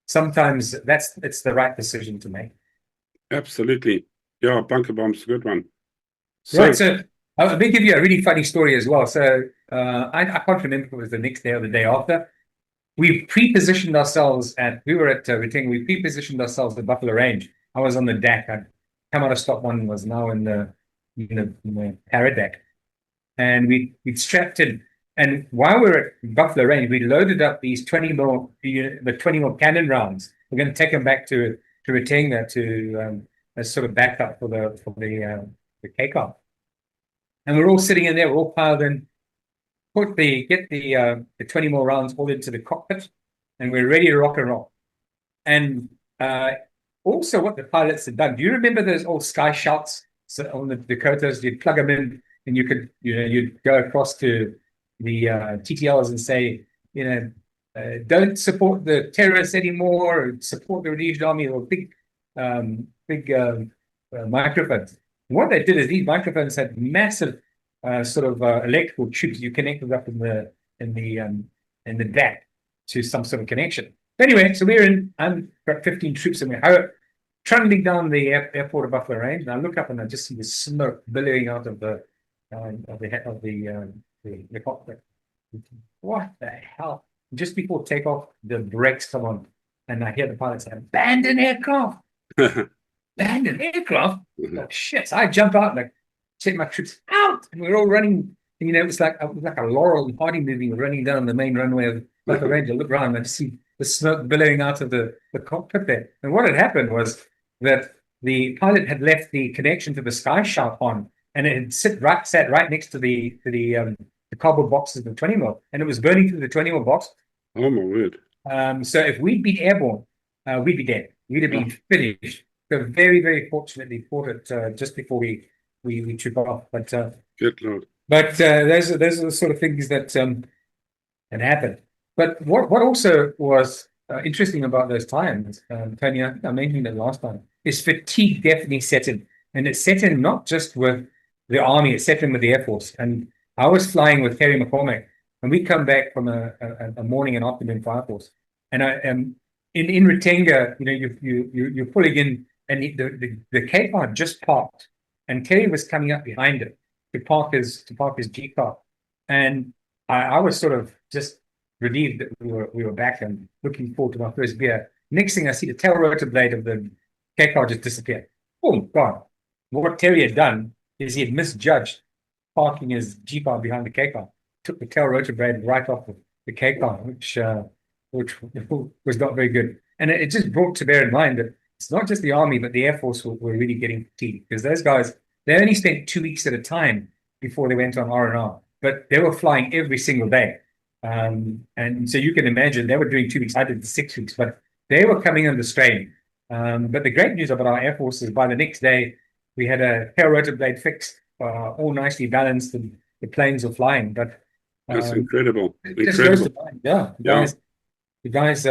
sometimes it's the right decision to make. Absolutely, yeah. Bunker bomb's a good one. Right. So let me give you a really funny story as well. So I can't remember if it was the next day or the day after. We pre-positioned ourselves we were at Rhodesia. We pre-positioned ourselves at Buffalo Range. I was on the deck. I'd come out of stop 1 and was now in the parrot deck. And we strapped in. And while we were at Buffalo Range, we loaded up these 20mm cannon rounds. We're going to take them back to Rhodesia to as sort of backup for the KCOP. And we're all sitting in there, we're all piled in. Get the 20 more rounds all into the cockpit, and we're ready to rock and roll. And also, what the pilots had done. Do you remember those old sky shots on the Dakotas? You'd plug them in, and you'd go across to the TTLs and say, don't support the terrorists anymore, or support the Rhodesian army, or big microphones. And what they did is these microphones had massive electrical tubes you connected up in the deck to some sort of connection. Anyway, so I'm got 15 troops and we're trundling down the airport of Buffalo Range, and I look up and I just see the smoke billowing out of the the cockpit. What the hell? Just before takeoff, the brakes come on, and I hear the pilot say, "Abandon aircraft! Abandon aircraft!" Oh, shit! So I jump out and I take my troops out, and we're all running. And, it was like a Laurel and Hardy movie, running down the main runway of Buffalo Range. I look around and I see the smoke billowing out of the cockpit there. And what had happened was that the pilot had left the connection to the sky sharp on, and it had sat right next to the cardboard boxes of the 20 mil, and it was burning through the 20 mil box. Oh my word! So if we'd been airborne, we'd be dead. We'd have been finished. So very, very fortunately fought it just before we took off. But Good Lord! But those are the sort of things that had happened. But what also was interesting about those times, Tony, I think I mentioned it last time, is fatigue definitely set in. And it set in not just with the Army, it set in with the Air Force. And I was flying with Terry McCormack, and we come back from a morning and afternoon fire force. And I am in Retenga, you're pulling in, and the Cape had just parked, and Terry was coming up behind it to park his G car, and I was sort of just relieved that we were back and looking forward to my first beer. Next thing I see, the tail rotor blade of the K car just disappeared. Oh God! What Terry had done is he had misjudged parking his G car behind the K car, took the tail rotor blade right off the K car, which was not very good. And it just brought to bear in mind that it's not just the Army, but the Air Force were really getting fatigued, because those guys, they only spent 2 weeks at a time before they went on R&R, but they were flying every single day. And so you can imagine they were doing 2 weeks. I did the 6 weeks, but they were coming under strain. But the great news about our Air Force is by the next day, we had a tail rotor blade fixed, all nicely balanced, and the planes were flying. But that's incredible. Yeah, the guys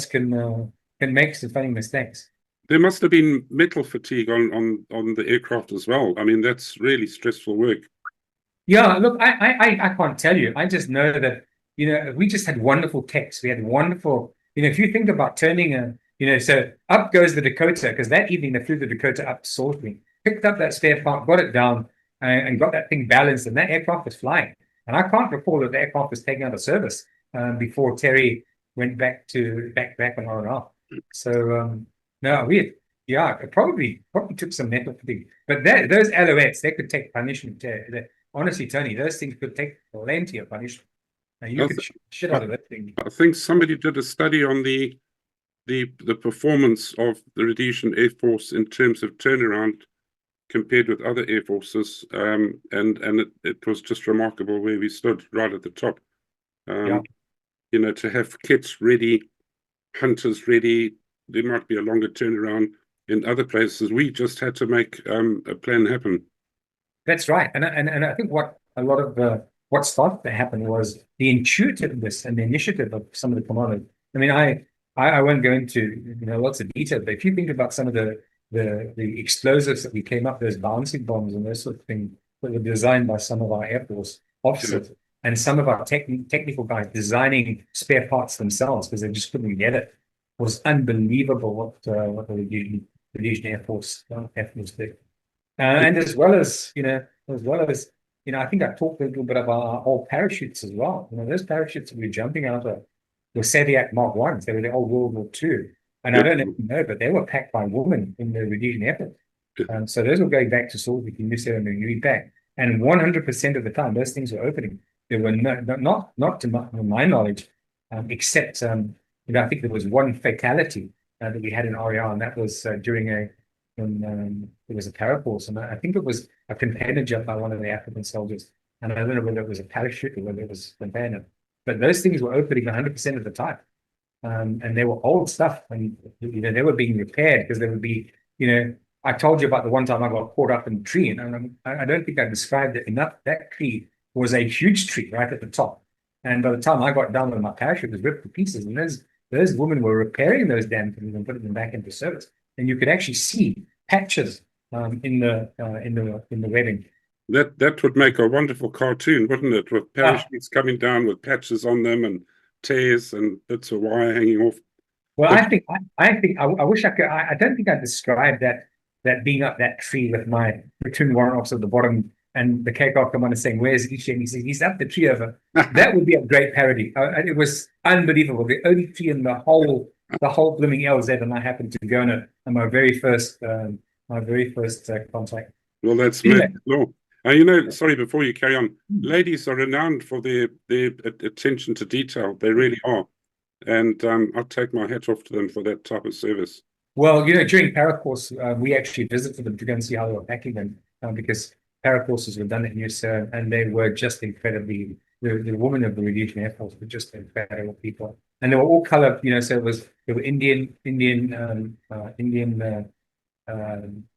can make some funny mistakes. There must have been mental fatigue on the aircraft as well. I mean, that's really stressful work. Yeah, look, I can't tell you. I just know that, we just had wonderful techs. We had wonderful, if you think about turning so up goes the Dakota, because that evening they flew the Dakota up to Salisbury, picked up that spare part, got it down, and got that thing balanced, and that aircraft was flying. And I can't recall that the aircraft was taken out of service before Terry went back on R&R. So no, it probably took some mental fatigue. But those LOS, they could take punishment. Honestly, Tony, those things could take plenty of punishment. And you could shit out of that thing. I think somebody did a study on the performance of the Rhodesian Air Force in terms of turnaround compared with other air forces, and it was just remarkable where we stood right at the top. To have kits ready, hunters ready, there might be a longer turnaround. In other places, we just had to make a plan happen. That's right, and I think what a lot of what started to happen was the intuitiveness and the initiative of some of the commanders. I mean, I won't go into lots of detail, but if you think about some of the explosives that we came up, those bouncing bombs and those sort of things that were designed by some of our Air Force officers and some of our technical guys designing spare parts themselves because they just couldn't get it, was unbelievable what the Rhodesian Air Force did. And as well as I think I talked a little bit about our old parachutes as well. Those parachutes that we were jumping out of were Sadiak Mark 1s. They were the old World War II. And I don't know if you know, but they were packed by women in the Rhodesian Air Force. So those were going back to Salisbury in New Zealand and repacked. And 100% of the time, those things were opening. There were not to my knowledge, except I think there was one fatality that we had in RAR, and that was during it was a paracourse, and I think it was a container jump by one of the African soldiers. And I don't know whether it was a parachute or whether it was a container, but those things were opening 100% of the time. And they were old stuff, and they were being repaired because they would be, I told you about the one time I got caught up in a tree, and I don't think I described it enough. That tree was a huge tree right at the top, and by the time I got down with my parachute, it was ripped to pieces. And those women were repairing those damn things and putting them back into service, and you could actually see patches in the webbing. That would make a wonderful cartoon, wouldn't it? With parachutes coming down with patches on them and tears and bits of wire hanging off. Well, I wish I could. I don't think I described that being up that tree with my platoon warrant officer at the bottom and the K-pop commander saying, "Where's Ishe?" And he said, "He's up the tree over." That would be a great parody. It was unbelievable. The only tree in the whole blooming LZ, and I happened to go on it on my very first contact. Well, that's Anyway. law. You know, sorry, before you carry on, ladies are renowned for their attention to detail. They really are. And I'll take my hat off to them for that type of service. Well, you know, during paracourse, we actually visited them to go and see how they were packing them, because paracourses were done in USA, and they were just incredibly. The women of the Rhodesian Air Force were just incredible people, and they were all colored. You know, so there were Indian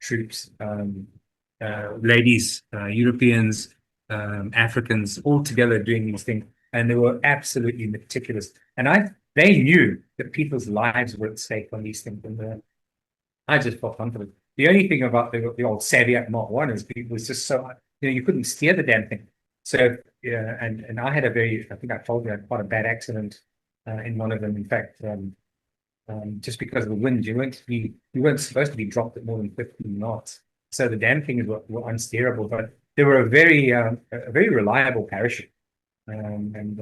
troops, ladies, Europeans, Africans, all together doing these things, and they were absolutely meticulous. And they knew that people's lives were at stake on these things, and I just felt confident. The only thing about the old Saviak Mark I is it was just so, you know, you couldn't steer the damn thing. So yeah, and I had I think I told you I had quite a bad accident in one of them. In fact, just because of the wind, you weren't supposed to be dropped at more than 15 knots. So the damn things were unsteerable, but they were a very reliable parachute, and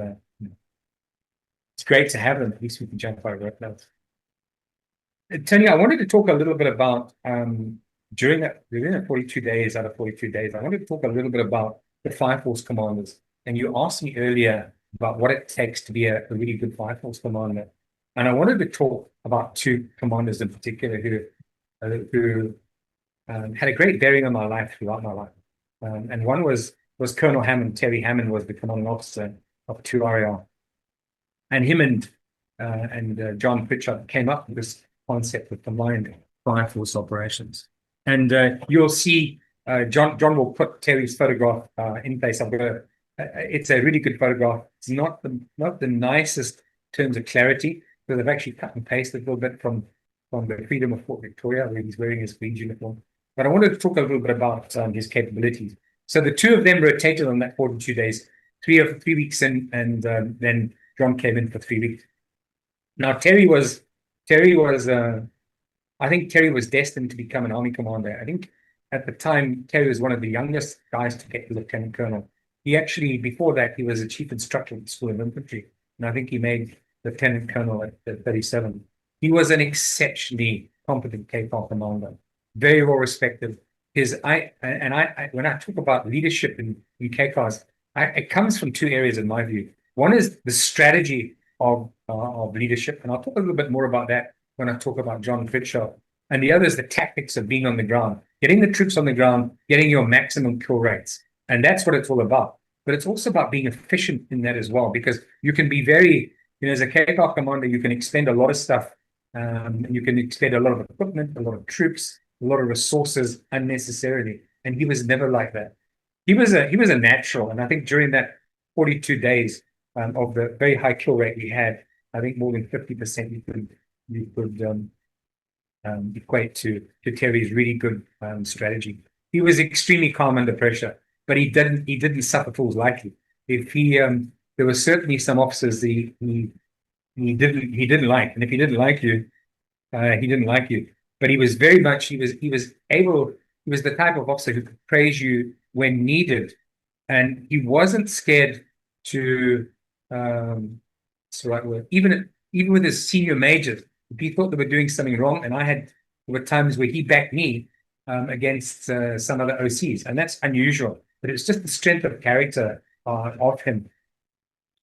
it's great to have them. At least we can jump over it. Tony, I wanted to talk a little bit about during that 42 days out of 42 days. I wanted to talk a little bit about the Fire Force commanders. And you asked me earlier about what it takes to be a really good Fire Force commander. And I wanted to talk about two commanders in particular who had a great bearing on my life throughout my life. And one was Colonel Hammond. Terry Hammond was the commanding officer of 2 RAR. And him and John Pritchard came up with this concept of combined Fire Force operations. And you'll see John will put Terry's photograph in place. It's a really good photograph. It's not the nicest in terms of clarity, because they've actually cut and pasted a little bit from the Freedom of Fort Victoria, where he's wearing his Queen's uniform. But I wanted to talk a little bit about his capabilities. So the two of them rotated on that 42 days, 3 weeks in, and then John came in for 3 weeks. Now I think Terry was destined to become an army commander. I think at the time Terry was one of the youngest guys to get to lieutenant colonel. He actually, before that, he was a chief instructor at the School of Infantry, and I think he made lieutenant colonel at 37. He was an exceptionally competent KFAR commander, very well respected. When I talk about leadership in KFARs, it comes from two areas in my view. One is the strategy of leadership, and I'll talk a little bit more about that when I talk about John Pritchard. And the other is the tactics of being on the ground, getting the troops on the ground, getting your maximum kill rates. And that's what it's all about. But it's also about being efficient in that as well, because you can be very, as a KFAR commander, you can expend a lot of stuff. And you can expend a lot of equipment, a lot of troops, a lot of resources unnecessarily. And he was never like that. He was a natural. And I think during that 42 days of the very high kill rate we had, I think more than 50% you could equate to Terry's really good strategy. He was extremely calm under pressure, but he didn't suffer fools lightly. There were certainly some officers he didn't like, and if he didn't like you, he didn't like you. But he was very much he was the type of officer who could praise you when needed, and he wasn't scared to what's the right word, even with his senior majors. If he thought they were doing something wrong, and there were times where he backed me against some other OCs, and that's unusual. But it's just the strength of character of him,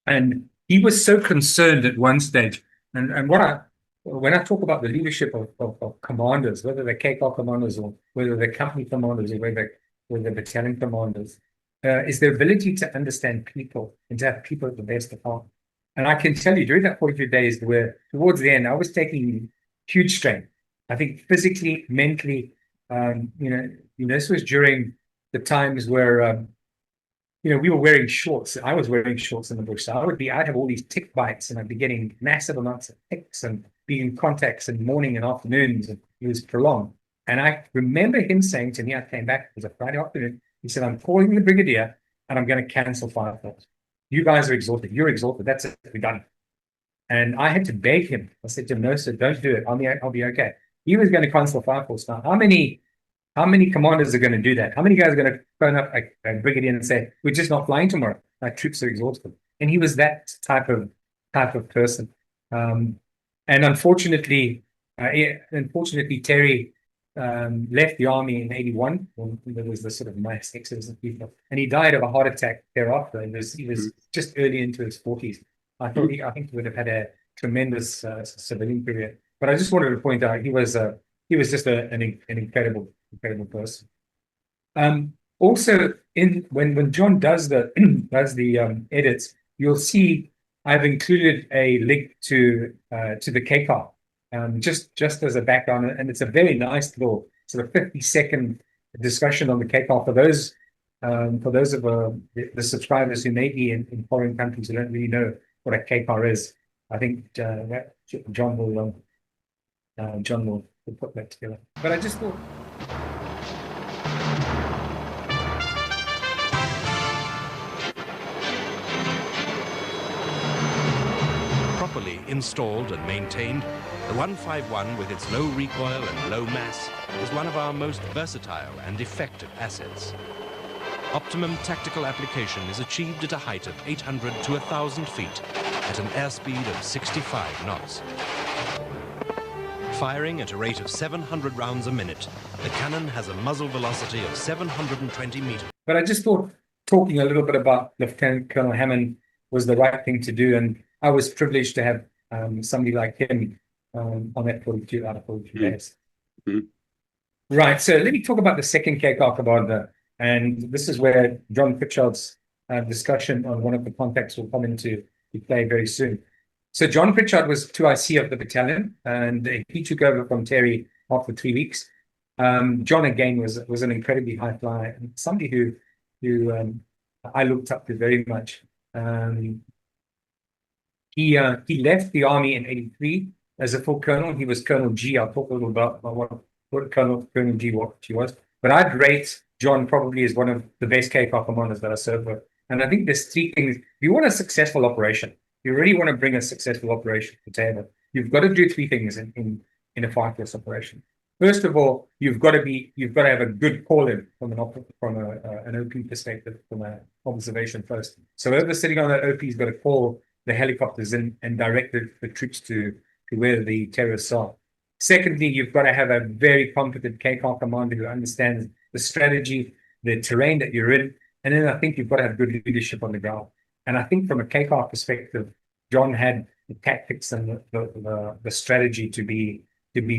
and he was so concerned at one stage. And when I talk about the leadership of commanders, whether they're KFAR commanders or whether they're company commanders or whether they're battalion commanders, is their ability to understand people and to have people at the best of heart. And I can tell you, during that 42 days, where towards the end, I was taking huge strain. I think physically, mentally, this was during the times where, we were wearing shorts. I was wearing shorts in the bush. So I'd have all these tick bites, and I'd be getting massive amounts of ticks and being in contacts in morning and afternoons. And it was prolonged. And I remember him saying to me, I came back, it was a Friday afternoon. He said, "I'm calling the brigadier and I'm going to cancel Fire Force. You guys are exhausted. You're exhausted. That's it. We're done." And I had to beg him. I said to him, "No, sir, don't do it. I'll be okay." He was going to cancel Fire Force. Now, how many How many commanders are going to do that? How many guys are going to phone up a brigadier and say, "We're just not flying tomorrow. Our troops are exhausted." And he was that type of person. Um, and unfortunately, Terry left the army in '81 when there was the sort of mass exodus of people, and he died of a heart attack thereafter. And he was just early into his 40s. I think he would have had a tremendous civilian career. But I just wanted to point out he was just an incredible person. Also, when John does the edits, you'll see I've included a link to the KCAR, just as a background, and it's a very nice little sort of 50-second discussion on the KCAR for those of the subscribers who may be in foreign countries who don't really know what a KCAR is. I think John will put that together. But I just thought. Properly installed and maintained, the 151 with its low recoil and low mass is one of our most versatile and effective assets. Optimum tactical application is achieved at a height of 800 to 1,000 feet at an airspeed of 65 knots. Firing at a rate of 700 rounds a minute, the cannon has a muzzle velocity of 720 meters. But I just thought talking a little bit about Lieutenant Colonel Hammond was the right thing to do, and I was privileged to have somebody like him on that 42 out of 42 days. Right, so let me talk about the second KCAR commander, and this is where John Pritchard's discussion on one of the contacts will come into play very soon. So John Pritchard was 2IC of the battalion, and he took over from Terry after 3 weeks. John again was an incredibly high flyer, and somebody who I looked up to very much. He left the army in '83 as a full colonel. He was Colonel G. I'll talk a little about what Colonel G what she was. But I'd rate John probably as one of the best KCAR commanders that I served with. And I think there's three things. If you want a successful operation, you really want to bring a successful operation to the table, you've got to do three things in a 5-year operation. First of all, you've got to have a good call-in from an OP perspective, from an observation post. So whoever sitting on that OP's got to call the helicopters in and direct the troops to where the terrorists are. Secondly, you've got to have a very competent KCAR commander who understands the strategy, the terrain that you're in, and then I think you've got to have good leadership on the ground. And I think from a KCAR perspective, John had the tactics and the strategy to be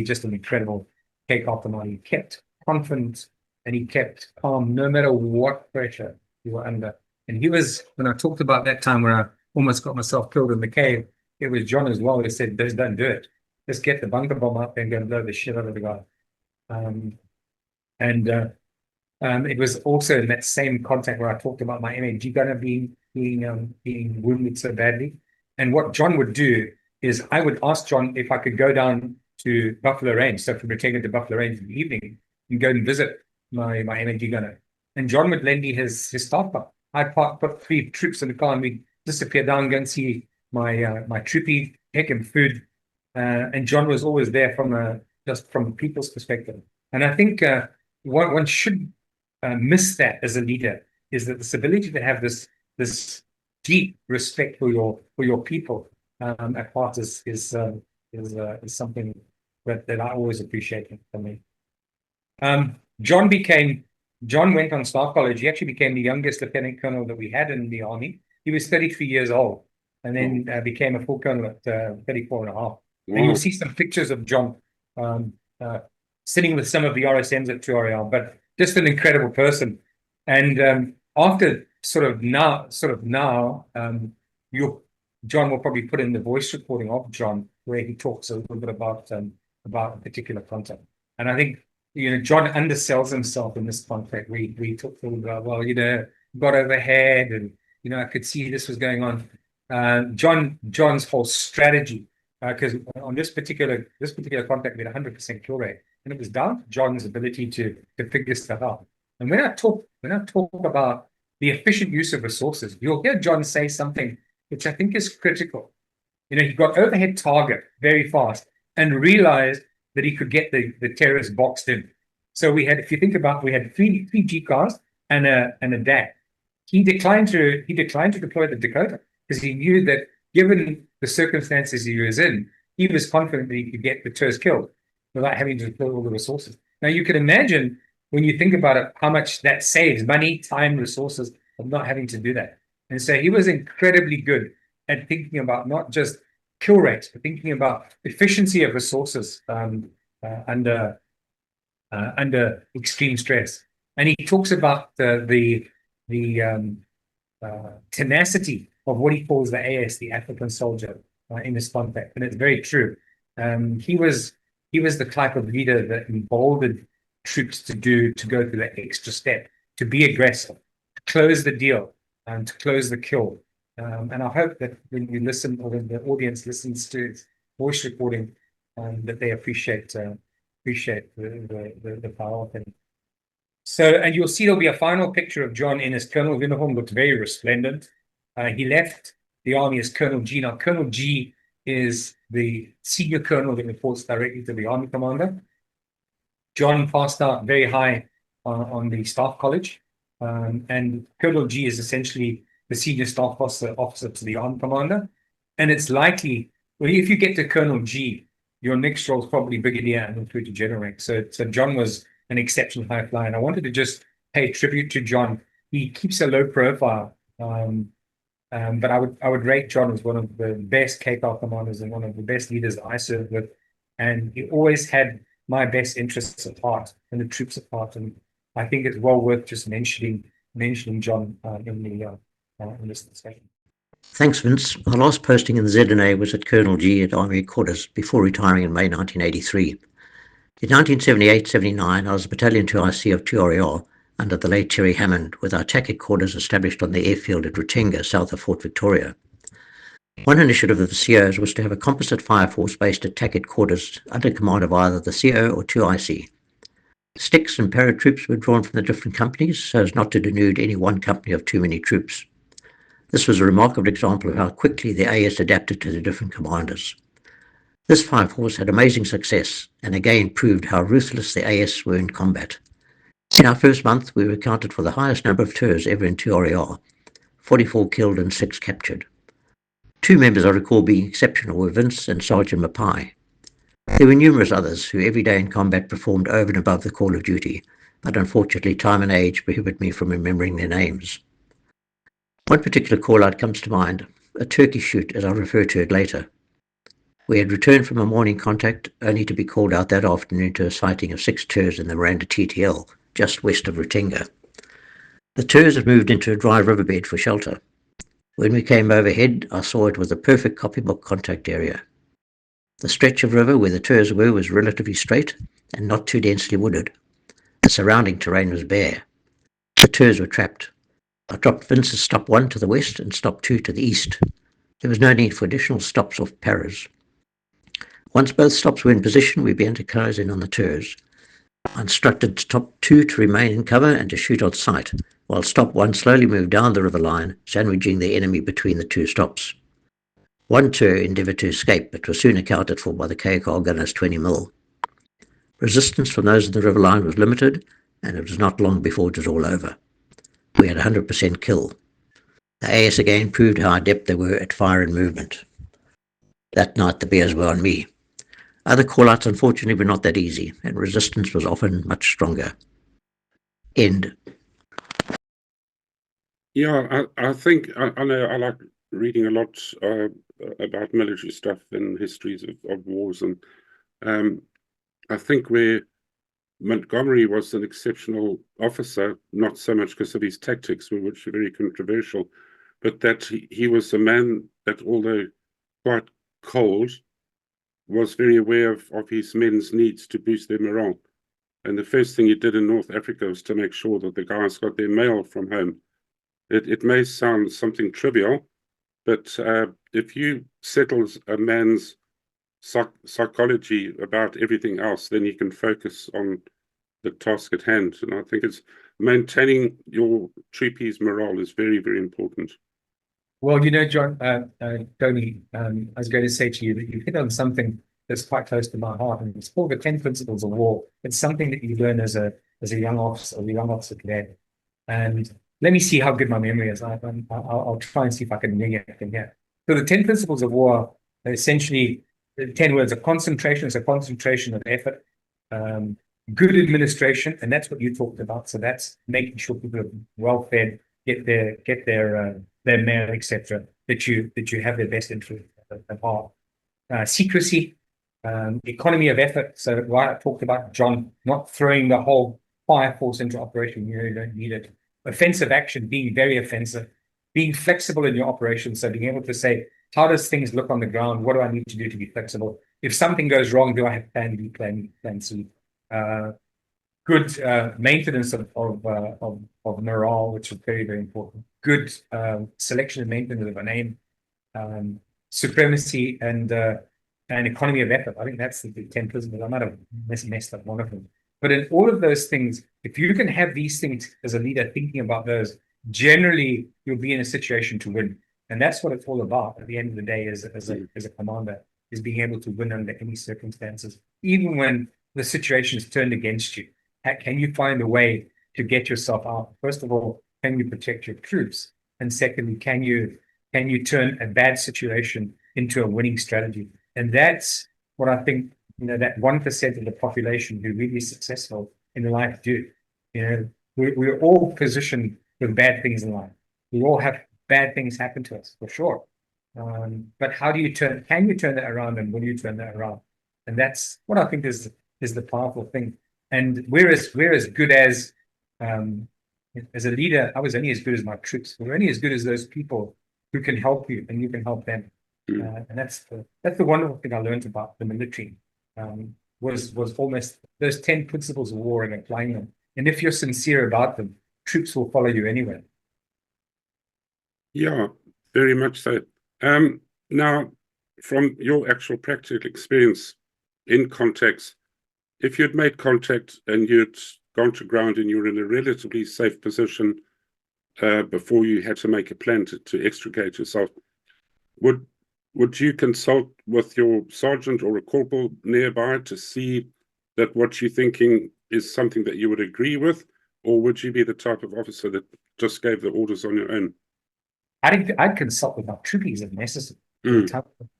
just an incredible KCAR commander. He kept confident and he kept calm no matter what pressure you were under. And he was, when I talked about that time where I almost got myself killed in McCabe, it was John as well who said, don't do it. Just get the bunker bomb up and go and blow the shit out of the guy. It was also in that same context where I talked about my MAG gunner being wounded so badly. And what John would do is I would ask John if I could go down to Buffalo Range, so from Rhodesia to Buffalo Range in the evening, and go and visit my MAG gunner. And John would lend me his staff car. I'd put 3 troops in the car and we'd disappear down, go and see my troopie, take him food. And John was always there just from people's perspective. And I think one should miss that as a leader, is that this ability to have this deep respect for your people at heart is something that I always appreciate from me. John went on staff college. He actually became the youngest lieutenant colonel that we had in the army. He was 33 years old, and then became a full colonel at 34 and a half. And you'll see some pictures of John sitting with some of the RSMs at 2RAR, but just an incredible person. And after John will probably put in the voice recording of John where he talks a little bit about a particular contact. And I think John undersells himself in this contact. We talked about, got overhead, and I could see this was going on. John's whole strategy, because on this particular contact we had 100% kill rate, and it was down to John's ability to figure stuff out. And when I talk about the efficient use of resources, you'll hear John say something which I think is critical. He got overhead target very fast and realized that he could get the terrorists boxed in. So we had, if you think about, we had three G cars and a DAC. He declined to deploy the Dakota because he knew that given the circumstances he was in, he was confident that he could get the TERS killed without having to deploy all the resources. Now you can imagine when you think about it, how much that saves money, time, resources of not having to do that. And so he was incredibly good at thinking about not just kill rates, but thinking about efficiency of resources under extreme stress. And he talks about the tenacity of what he calls the AS, the African soldier, in his contact, and it's very true. He was the type of leader that emboldened troops to go through that extra step, to be aggressive, to close the deal, and to close the kill. And I hope that when you listen, or when the audience listens to his voice recording, that they appreciate the power of him. So, and you'll see there'll be a final picture of John in his colonel uniform, looked very resplendent. He left the army as Colonel G. Now, Colonel G is the senior colonel that reports directly to the army commander. John passed out very high on the staff college, and Colonel G is essentially the senior staff officer to the army commander. And it's likely, well, if you get to Colonel G, your next role is probably brigadier and then through to general rank. So John was an exceptional high flyer, and I wanted to just pay tribute to John. He keeps a low profile, but I would rate John as one of the best KPAL commanders and one of the best leaders I served with, and he always had my best interests at heart and the troops at heart. And I think it's well worth just mentioning John in this discussion. Thanks, Vince. My last posting in the ZNA was at Colonel G at Army Headquarters before retiring in May 1983. In 1978-79, I was a Battalion 2IC of 2RAR under the late Terry Hammond, with our attack headquarters established on the airfield at Rhodesia, south of Fort Victoria. One initiative of the COs was to have a composite fire force based at attack headquarters under command of either the CO or 2IC. Sticks and paratroops were drawn from the different companies so as not to denude any one company of too many troops. This was a remarkable example of how quickly the AS adapted to the different commanders. This fire force had amazing success and again proved how ruthless the AS were in combat. In our first month, we accounted for the highest number of TERS ever in 2RAR, 44 killed and 6 captured. Two members I recall being exceptional were Vince and Sergeant Mapai. There were numerous others who every day in combat performed over and above the call of duty, but unfortunately time and age prohibit me from remembering their names. One particular call-out comes to mind, a turkey shoot as I'll refer to it later. We had returned from a morning contact only to be called out that afternoon to a sighting of 6 TERS in the Miranda TTL, just west of Rhodesia. The TERS had moved into a dry riverbed for shelter. When we came overhead, I saw it was a perfect copybook contact area. The stretch of river where the TERS were was relatively straight and not too densely wooded. The surrounding terrain was bare. The TERS were trapped. I dropped Vince's stop 1 to the west and stop 2 to the east. There was no need for additional stops off paras. Once both stops were in position, we began to close in on the TERS. I instructed stop 2 to remain in cover and to shoot on sight, while stop 1 slowly moved down the river line, sandwiching the enemy between the two stops. One TER endeavoured to escape, but was soon accounted for by the KKR gunners 20 mil. Resistance from those in the river line was limited, and it was not long before it was all over. We had 100% kill. The AS again proved how adept they were at fire and movement. That night the bears were on me. Other call-outs unfortunately were not that easy, and resistance was often much stronger. End. Yeah, I think I know I like reading a lot about military stuff and histories of wars, and I think where Montgomery was an exceptional officer, not so much because of his tactics, which were very controversial, but that he was a man that, although quite cold, was very aware of his men's needs to boost their morale. And the first thing he did in North Africa was to make sure that the guys got their mail from home. It may sound something trivial, but if you settle a man's psychology about everything else, then you can focus on the task at hand. And I think it's maintaining your troopies' morale is very, very important. Well, you know, John, Tony, I was going to say to you that you hit on something that's quite close to my heart, and it's called the 10 Principles of War. It's something that you learn as a young officer or a young officer cadet. And let me see how good my memory is. I'll try and see if I can wing it in here. So the 10 Principles of War are essentially the 10 words of concentration. It's a concentration of effort, good administration, and that's what you talked about. So that's making sure people are well fed, get their mail, etc. That you have their best interest at heart. Secrecy, economy of effort. So what I talked about, John, not throwing the whole fire force into operation. You really don't need it. Offensive action, being very offensive, being flexible in your operations. So being able to say, how does things look on the ground? What do I need to do to be flexible? If something goes wrong, do I have plan B, plan C? Good maintenance of morale, which is very, very important. Good selection and maintenance of an aim, supremacy, and economy of effort. I think that's the 10 principles. I might have messed up one of them. But in all of those things, if you can have these things as a leader thinking about those, generally you'll be in a situation to win. And that's what it's all about at the end of the day as a commander, is being able to win under any circumstances, even when the situation is turned against you. Can you find a way to get yourself out? First of all, can you protect your troops? And secondly, can you turn a bad situation into a winning strategy? And that's what I think, that 1% of the population who really is successful in life do. We're all positioned with bad things in life. We all have bad things happen to us, for sure. But can you turn that around, and will you turn that around? And that's what I think is the powerful thing. And we're as good as a leader. I was only as good as my troops. We're only as good as those people who can help you, and you can help them. And that's the wonderful thing I learned about the military. Was almost those 10 principles of war and applying them. And if you're sincere about them, troops will follow you anywhere. Yeah, very much so. Now, from your actual practical experience in context, if you'd made contact and you'd gone to ground and you were in a relatively safe position before you had to make a plan to extricate yourself, would you consult with your sergeant or a corporal nearby to see that what you're thinking is something that you would agree with, or would you be the type of officer that just gave the orders on your own? I'd consult with my troopies if necessary.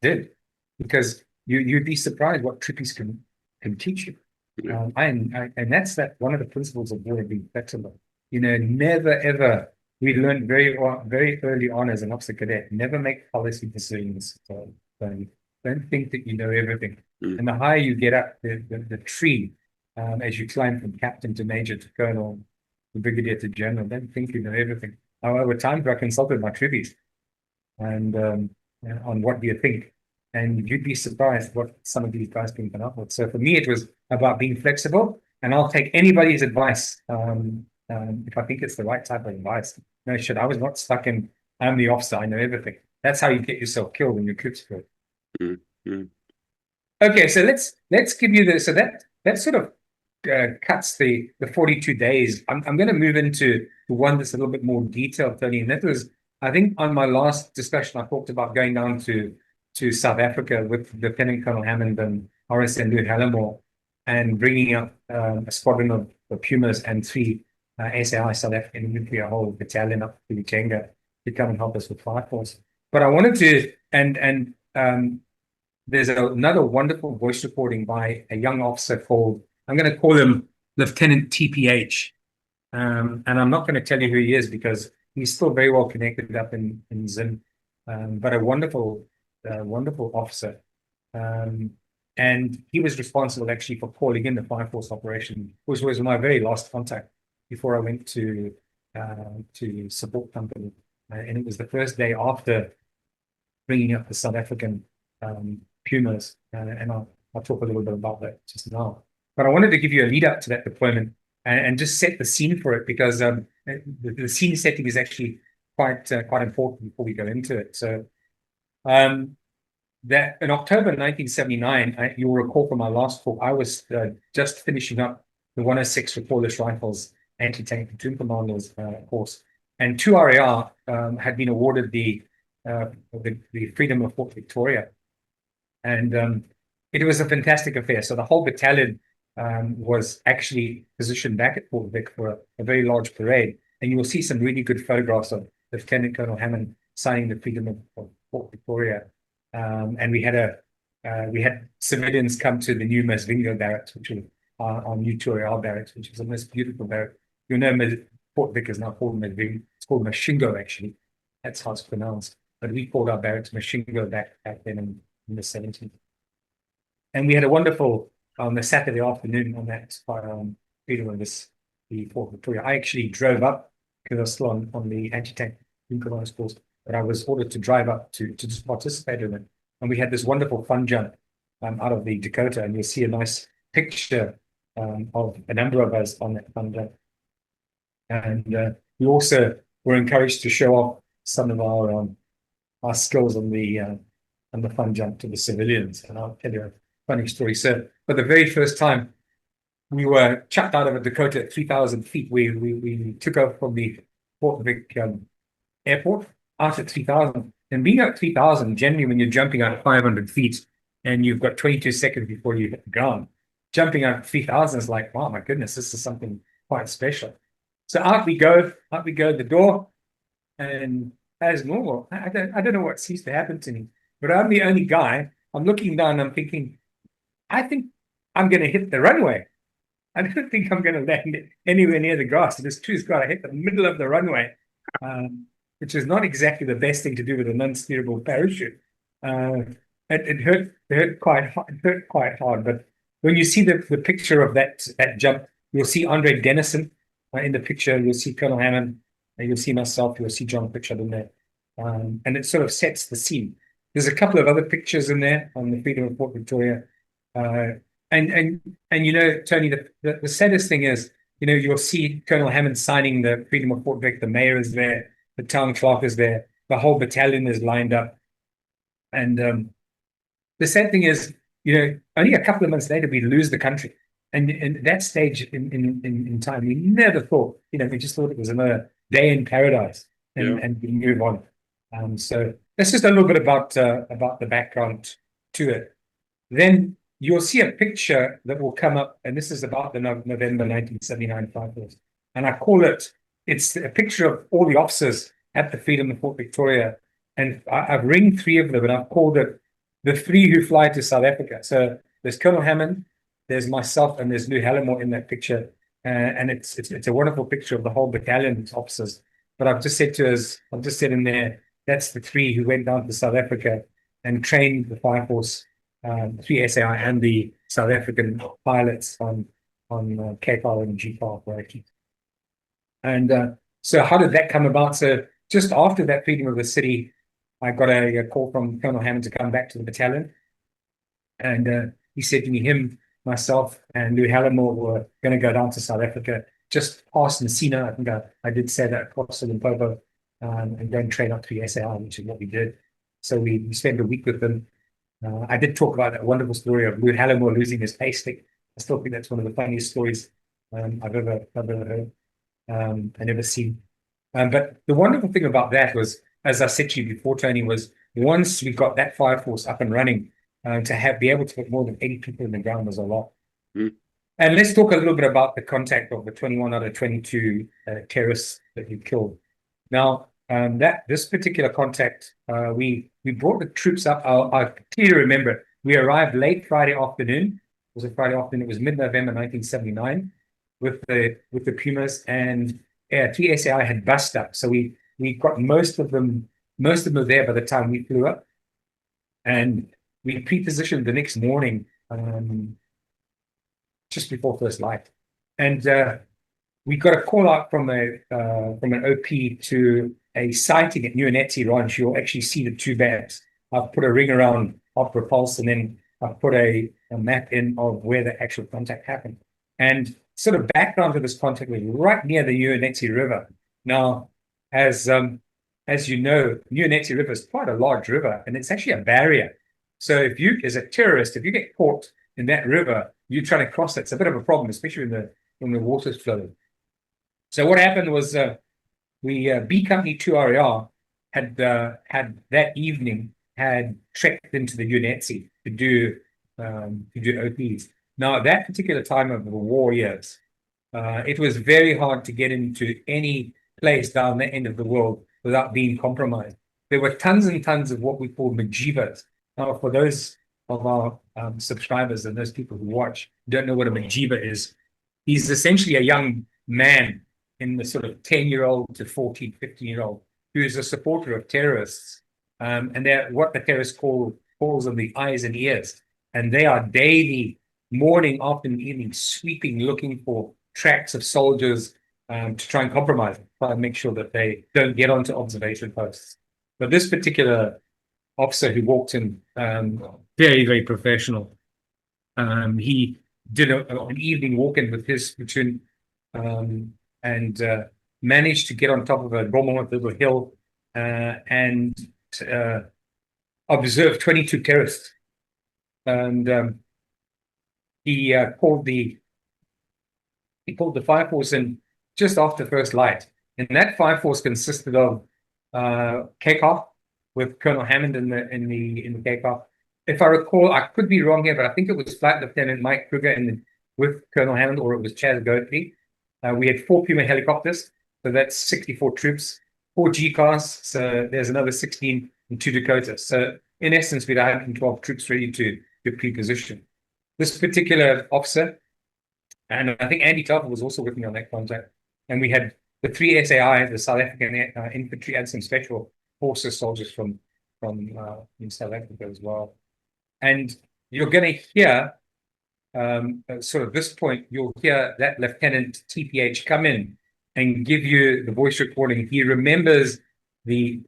Did, because you'd be surprised what troopies can teach you. Yeah. And that's one of the principles of war, being flexible. Never ever. We learned very early on as an officer cadet, never make policy decisions. So don't think that you know everything. And the higher you get up the tree, as you climb from captain to major to colonel, to brigadier to general, don't think you know everything. Over time, I consulted my troopies and on what do you think, and you'd be surprised what some of these guys can come up with. So for me, it was about being flexible, and I'll take anybody's advice if I think it's the right type of advice. No shit, I was not stuck in, I'm the officer, I know everything. That's how you get yourself killed when you're troops killed. Okay, so let's give you so that sort of cuts the 42 days. I'm going to move into the one that's a little bit more detailed, Tony. And that was, I think, on my last discussion, I talked about going down to South Africa with Lieutenant Colonel Hammond and RSN Lou Hallamore, and bringing up a squadron of Pumas and 3 SAI South African nuclear whole battalion up to Utenga to come and help us with Fire Force. But I wanted to, and there's another wonderful voice recording by a young officer called, I'm going to call him Lieutenant TPH. And I'm not going to tell you who he is because he's still very well connected up in Zim, but a wonderful officer. And he was responsible actually for calling in the Fire Force operation, which was my very last contact before I went to support company. And it was the first day after bringing up the South African Pumas. And I'll talk a little bit about that just now. But I wanted to give you a lead up to that deployment and just set the scene for it, because the scene setting is actually quite important before we go into it. So that in October 1979, you'll recall from my last talk, I was just finishing up the 106 Recorderless Rifles Anti-Tank Platoon Commanders course, and 2 RAR had been awarded the Freedom of Fort Victoria, and It was a fantastic affair. So the whole battalion was actually positioned back at Fort Vic for a very large parade. And you will see some really good photographs of Lieutenant Colonel Hammond signing the freedom of Fort Victoria. And we had civilians come to the new Masvingo barracks, which was our new Toreal barracks, which is the most beautiful barracks. You know, Fort Vic is now called Masvingo. It's called Mashingo, actually. That's how it's pronounced. But we called our barracks Mashingo back then in the 70s. And we had a wonderful on the Saturday afternoon on that freedom of the Fort Victoria. I actually drove up because I was still on the anti-tank synchronized course, but I was ordered to drive up to just participate in it. And we had this wonderful fun jump out of the Dakota, and you'll see a nice picture of a number of us on that fun jump. And we also were encouraged to show off some of our skills on the fun jump to the civilians. And I'll tell you a funny story. So for the very first time, we were chucked out of a Dakota at 3,000 feet. We took off from the Fort Vic airport out at 3,000. And being at 3,000, generally when you're jumping out at 500 feet and you've got 22 seconds before you hit the ground, jumping out at 3,000 is like, wow, my goodness, this is something quite special. So out we go the door, and as normal, I don't know what seems to happen to me, but I'm the only guy. I'm looking down, I'm thinking, I think I'm going to hit the runway. I don't think I'm going to land anywhere near the grass. And it's true, God, I hit the middle of the runway, which is not exactly the best thing to do with a non-steerable parachute. It hurt quite hard. But when you see the picture of that jump, you'll see Andre Dennison in the picture. You'll see Colonel Hammond. You'll see myself. You'll see John Pritchard in there. And it sort of sets the scene. There's a couple of other pictures in there on the freedom of Fort Victoria. And you know, Tony, the saddest thing is, you know, you'll see Colonel Hammond signing the freedom of Fort Vic. The mayor is there, the town clerk is there, the whole battalion is lined up. And the sad thing is, you know, only a couple of months later we lose the country. And at that stage in time, we never thought, you know, we just thought it was another day in paradise, and we move on. So that's just a little bit about the background to it. Then you'll see a picture that will come up, and this is about the November 1979 Flight Force. And I call it's a picture of all the officers at the freedom of Fort Victoria. And I've ringed three of them, and I've called it the three who fly to South Africa. So there's Colonel Hammond, there's myself, and there's Lou Hallimore in that picture. And it's a wonderful picture of the whole battalion's officers. But I've just said in there, that's the three who went down to South Africa and trained the Fire Force, 3 SAI and the South African pilots on KFAR and GFAR operations. And so how did that come about? So just after that freedom of the city, I got a call from Colonel Hammond to come back to the battalion. And he said to me, him, myself, and Lou Hallimore were going to go down to South Africa, just past Messina. I think I did say that, across the Limpopo, and go and train up 3 SAI, which is what we did. So we spent a week with them. I did talk about that wonderful story of Lou Hallimore losing his pay stick. I still think that's one of the funniest stories I've ever heard and ever seen. But the wonderful thing about that was, as I said to you before, Tony, was once we got that fire force up and running, to be able to put more than 80 people in the ground was a lot. Mm. And let's talk a little bit about the contact of the 21 out of 22 terrorists that we killed. Now, this particular contact, we brought the troops up. I clearly remember we arrived late Friday afternoon. It was a Friday afternoon. It was mid-November 1979 with the Pumas, and 3 SAI had bust up. So we got most of them were there by the time we flew up, and we pre-positioned the next morning, just before first light, and we got a call out from an OP to a sighting at Nuanetsi Ranch. You'll actually see the two bags. I've put a ring around Opera Pulse, and then I've put a map in of where the actual contact happened. And sort of background to this contact was right near the Nuanetsi River. Now, as you know, Nuanetsi River is quite a large river, and it's actually a barrier. So if you, as a terrorist, if you get caught in that river, you're trying to cross it. It's a bit of a problem, especially when the water's flowing. So what happened was B Company 2 RAR had that evening had trekked into the Nuanetsi to do to do OPs. Now, at that particular time of the war years, it was very hard to get into any place down the end of the world without being compromised. There were tons and tons of what we call McCabe's. Now, for those of our subscribers and those people who watch don't know what a McCabe is, he's essentially a young man in the sort of 10-year-old to 14, 15-year-old who is a supporter of terrorists. And they're what the terrorists calls them the eyes and ears. And they are daily, morning, afternoon, evening, sweeping, looking for tracks of soldiers to try and compromise them, try and make sure that they don't get onto observation posts. But this particular officer who walked in, very, very professional, he did an evening walk-in with his platoon and managed to get on top of a little hill and observe 22 terrorists. And he called the fire force in just after first light. And that fire force consisted of K-Car with Colonel Hammond in the K-Car. If I recall, I could be wrong here, but I think it was Flight Lieutenant Mike Kruger with Colonel Hammond, or it was Chaz Goatley. We had 4 Puma helicopters, so that's 64 troops, 4 G-cars, so there's another 16 and 2 Dakotas. So in essence, we had 112 troops ready to pre-position. This particular officer, and I think Andy Telfer was also with me on that contract, and we had the 3 SAI, the South African infantry, and some special forces soldiers from in South Africa as well. And you're going to hear, sort of this point, you'll hear that Lieutenant TPH come in and give you the voice recording. He remembers the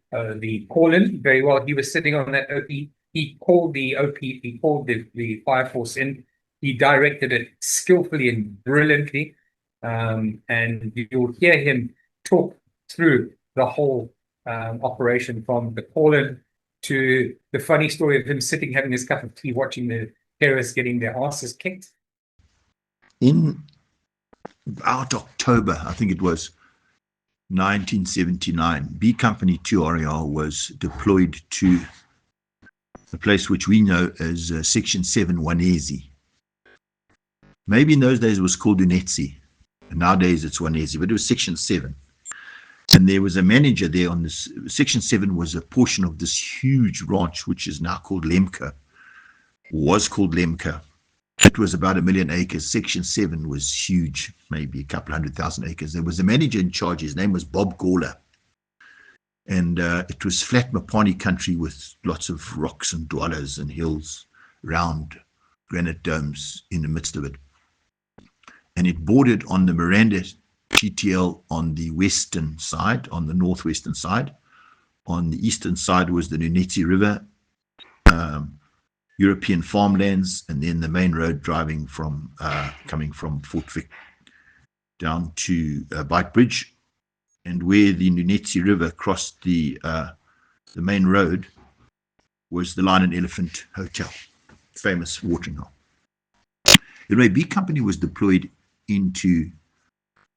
call-in very well. He was sitting on that OP. He called the OP. He called the fire force in. He directed it skillfully and brilliantly. And you'll hear him talk through the whole operation, from the call-in to the funny story of him sitting having his cup of tea watching the terrorists getting their asses kicked. In about October, I think it was 1979, B Company 2 RAR was deployed to a place which we know as Section 7 Wanezi. Maybe in those days it was called Unetsi. Nowadays it's Wanezi, but it was Section 7. And there was a manager there on this. Section 7 was a portion of this huge ranch, which is now called Lemke, was called Lemke. It was about 1 million acres. Section 7 was huge, maybe a couple 100,000 acres. There was a manager in charge. His name was Bob Gawler. And it was flat Mopani country with lots of rocks and dwellers and hills, round granite domes in the midst of it. And it bordered on the Miranda TTL on the western side, on the northwestern side. On the eastern side was the Nunetsi River, European farmlands, and then the main road driving from coming from Fort Vic down to Beitbridge. And where the Nunetsi River crossed the main road was the Lion and Elephant Hotel, famous watering hole. Anyway, B Company was deployed into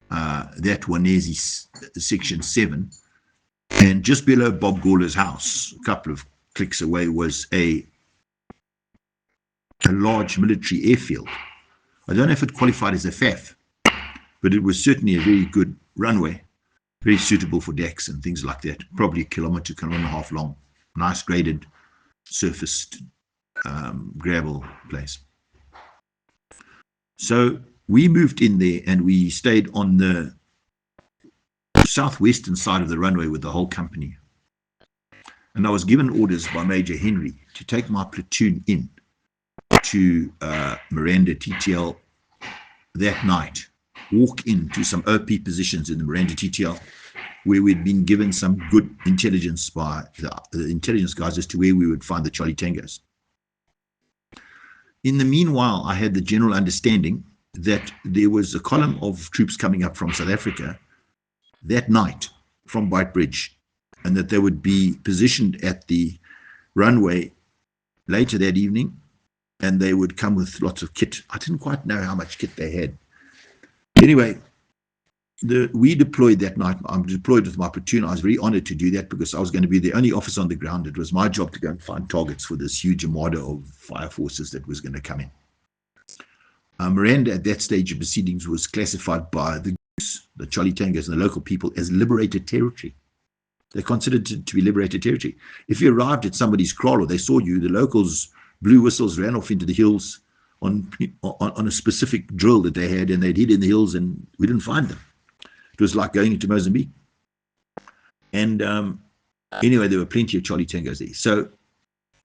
that Wanezi Section 7, and just below Bob Gawler's house, a couple of clicks away, was a large military airfield. I don't know if it qualified as a FAF, but it was certainly a very good runway, very suitable for decks and things like that. Probably a kilometer and a half long, nice graded, surfaced gravel place. So we moved in there and we stayed on the southwestern side of the runway with the whole company. And I was given orders by Major Henry to take my platoon in to Miranda TTL that night, walk into some OP positions in the Miranda TTL where we'd been given some good intelligence by the intelligence guys as to where we would find the Charlie Tangos. In the meanwhile, I had the general understanding that there was a column of troops coming up from South Africa that night from Beitbridge, and that they would be positioned at the runway later that evening, and they would come with lots of kit. I didn't quite know how much kit they had. Anyway, we deployed that night. I'm deployed with my platoon. I was very honored to do that because I was going to be the only officer on the ground. It was my job to go and find targets for this huge armada of fire forces that was going to come in. Miranda at that stage of proceedings was classified by the Charlie Tangos and the local people as liberated territory. They considered it to be liberated territory. If you arrived at somebody's kraal or they saw you, the locals blew whistles, ran off into the hills on a specific drill that they had, and they'd hid in the hills and we didn't find them. It was like going into Mozambique. And anyway, there were plenty of Charlie Tangos there. So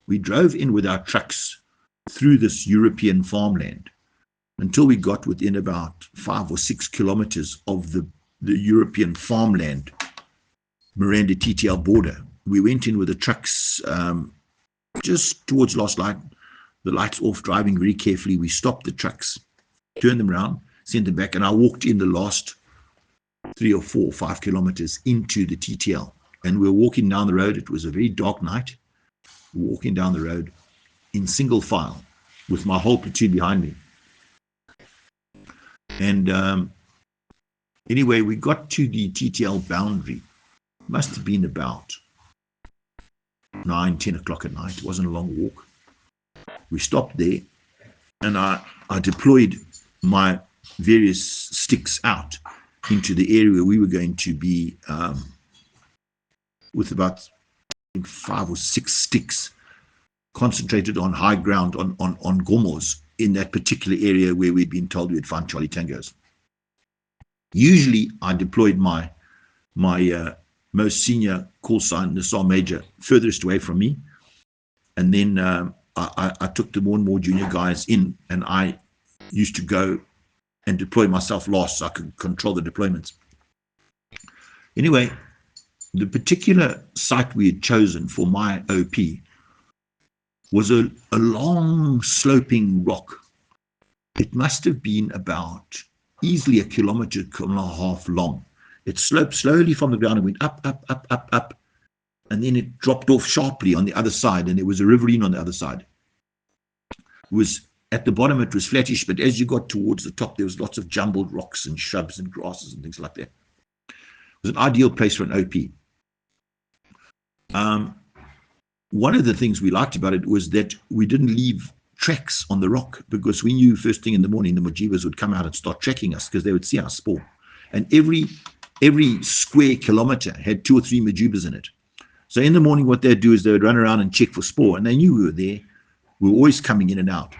we drove in with our trucks through this European farmland until we got within about 5 or 6 kilometers of the European farmland, Miranda TTL border. We went in with the trucks just towards last light, the lights off, driving very carefully. We stopped the trucks, turned them around, sent them back, and I walked in the last 3 or 4 or 5 kilometers into the TTL. And we were walking down the road. It was a very dark night. Walking down the road in single file with my whole platoon behind me. And anyway, we got to the TTL boundary. Must have been about 9, 10 o'clock at night. It wasn't a long walk. We stopped there, and I deployed my various sticks out into the area where we were going to be with about 5 or 6 sticks concentrated on high ground on gomos in that particular area where we'd been told we'd find Charlie Tangos. Usually I deployed my most senior call sign, the Sergeant Major, furthest away from me, and then I took the more and more junior guys in, and I used to go and deploy myself last so I could control the deployments. Anyway, the particular site we had chosen for my OP was a long sloping rock. It must have been about easily 1.5 kilometers long. It sloped slowly from the ground and went up, up, up, up, up, and then it dropped off sharply on the other side, and there was a riverine on the other side. It was at the bottom, it was flattish, but as you got towards the top, there was lots of jumbled rocks and shrubs and grasses and things like that. It was an ideal place for an OP. One of the things we liked about it was that we didn't leave tracks on the rock, because we knew first thing in the morning the Mujibas would come out and start tracking us because they would see our spoor. And every square kilometer had 2 or 3 Mujibas in it. So in the morning, what they'd do is they would run around and check for spoor, and they knew we were there. We were always coming in and out.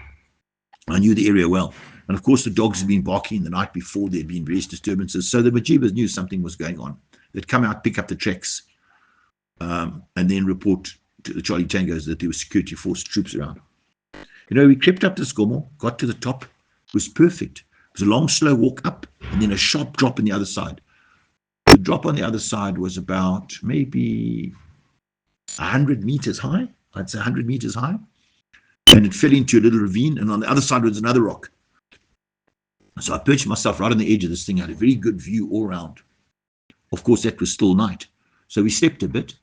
I knew the area well. And of course, the dogs had been barking the night before. There'd been various disturbances. So the Mujibas knew something was going on. They'd come out, pick up the tracks, and then report to the Charlie Tangos that there were security force troops around. You know, we crept up this gomo, got to the top. It was perfect. It was a long, slow walk up, and then a sharp drop on the other side. The drop on the other side was about maybe 100 meters high. I'd say 100 meters high. And it fell into a little ravine, and on the other side was another rock. So I perched myself right on the edge of this thing. I had a very good view all around. Of course, that was still night. So we slept a bit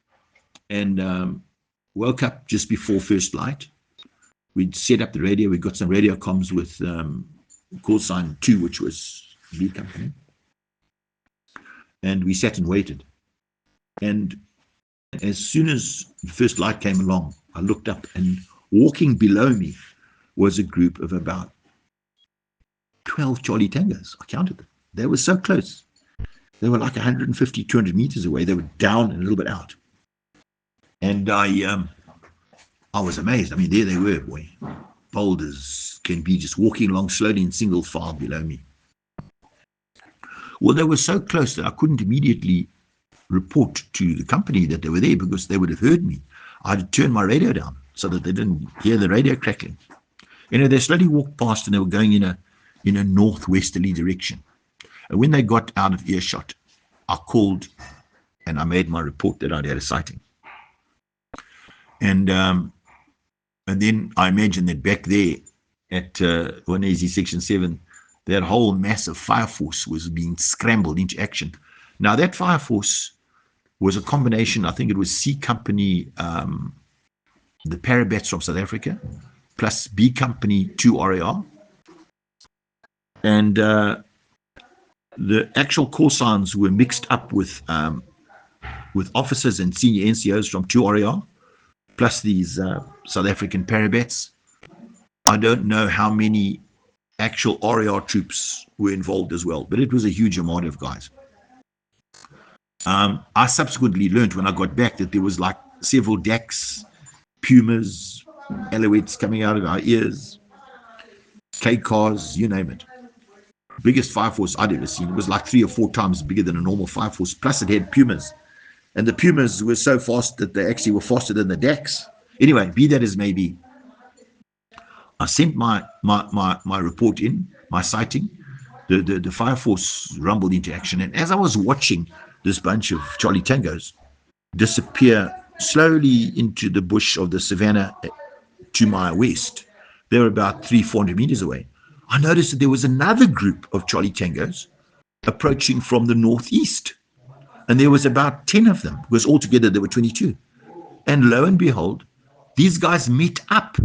and woke up just before first light. We'd set up the radio. We got some radio comms with call sign 2, which was B company. And we sat and waited. And as soon as the first light came along, I looked up, and walking below me was a group of about 12 Charlie Tangos. I counted them. They were so close. They were like 150, 200 meters away. They were down and a little bit out. And I was amazed. I mean, there they were, boy. Bold as can be, just walking along slowly in single file below me. Well, they were so close that I couldn't immediately report to the company that they were there, because they would have heard me. I had to turn my radio down so that they didn't hear the radio crackling. You know, they slowly walked past, and they were going in a northwesterly direction. And when they got out of earshot, I called and I made my report that I'd had a sighting. And then I imagine that back there at Rhodesia Section 7, that whole massive fire force was being scrambled into action. Now, that fire force was a combination, I think it was C Company, the Parabats from South Africa, plus B Company 2 RAR. And the actual call signs were mixed up with officers and senior NCOs from 2RAR, plus these South African parabets. I don't know how many actual RAR troops were involved as well, but it was a huge amount of guys. I subsequently learned when I got back that there was like several DACs, Pumas, Alouettes coming out of our ears, K cars, you name it. Biggest fire force I'd ever seen. It was like 3 or 4 times bigger than a normal fire force. Plus it had Pumas. And the Pumas were so fast that they actually were faster than the DACs. Anyway, be that as may be, I sent my report in, my sighting. The fire force rumbled into action. And as I was watching this bunch of Charlie Tangos disappear slowly into the bush of the savannah to my west, they were about 300-400 meters away. I noticed that there was another group of Charlie Tangos approaching from the northeast. And there was about 10 of them, because altogether there were 22. And lo and behold, these guys met up.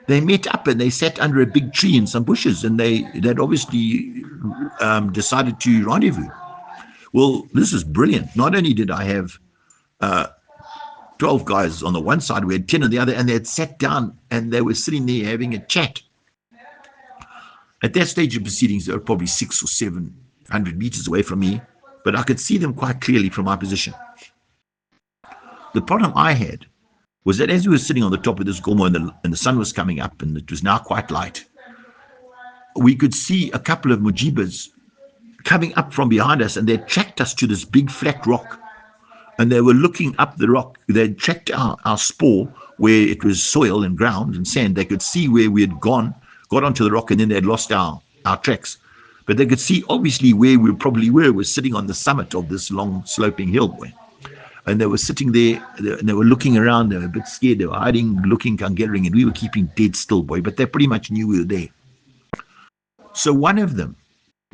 They met up and they sat under a big tree in some bushes, and they'd obviously decided to rendezvous. Well, this is brilliant. Not only did I have 12 guys on the one side, we had 10 on the other, and they had sat down and they were sitting there having a chat. At that stage of proceedings, they were probably 600 or 700 meters away from me, but I could see them quite clearly from my position. The problem I had was that as we were sitting on the top of this gomo and the sun was coming up and it was now quite light, we could see a couple of mujibas coming up from behind us, and they tracked us to this big flat rock, and they were looking up the rock. They tracked our spoor where it was soil and ground and sand. They could see where we had got onto the rock, and then they had lost our tracks. But they could see obviously where we probably were sitting on the summit of this long sloping hill, boy. And they were sitting there, and they were looking around. They were a bit scared. They were hiding, looking, congettering, and we were keeping dead still, boy. But they pretty much knew we were there. So one of them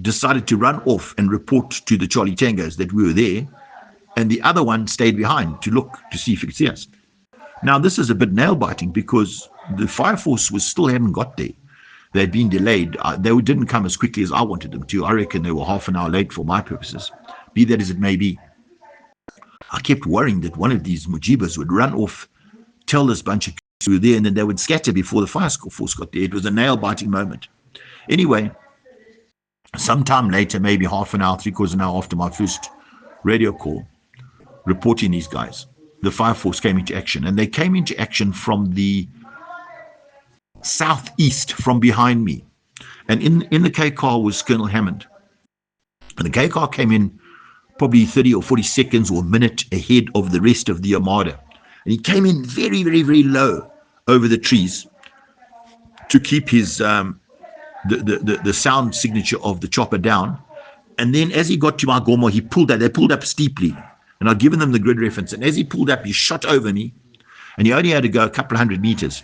decided to run off and report to the Charlie Tangos that we were there, and the other one stayed behind to look to see if he could see us. Now, this is a bit nail-biting because the fire force still hadn't got there. They had been delayed. They didn't come as quickly as I wanted them to. I reckon they were half an hour late for my purposes. Be that as it may be, I kept worrying that one of these mujibas would run off, tell this bunch of kids we were there, and then they would scatter before the fire force got there. It was a nail-biting moment. Anyway, sometime later, maybe half an hour, 3/4 an hour after my first radio call, reporting these guys, the fire force came into action, and they came into action from the southeast, from behind me. And in the K car was Colonel Hammond. And the K car came in probably 30 or 40 seconds or a minute ahead of the rest of the armada. And he came in very, very, very low over the trees to keep his the sound signature of the chopper down. And then as he got to my gomo, he pulled up. They pulled up steeply. And I'd given them the grid reference. And as he pulled up, he shot over me. And he only had to go a couple of 100 meters.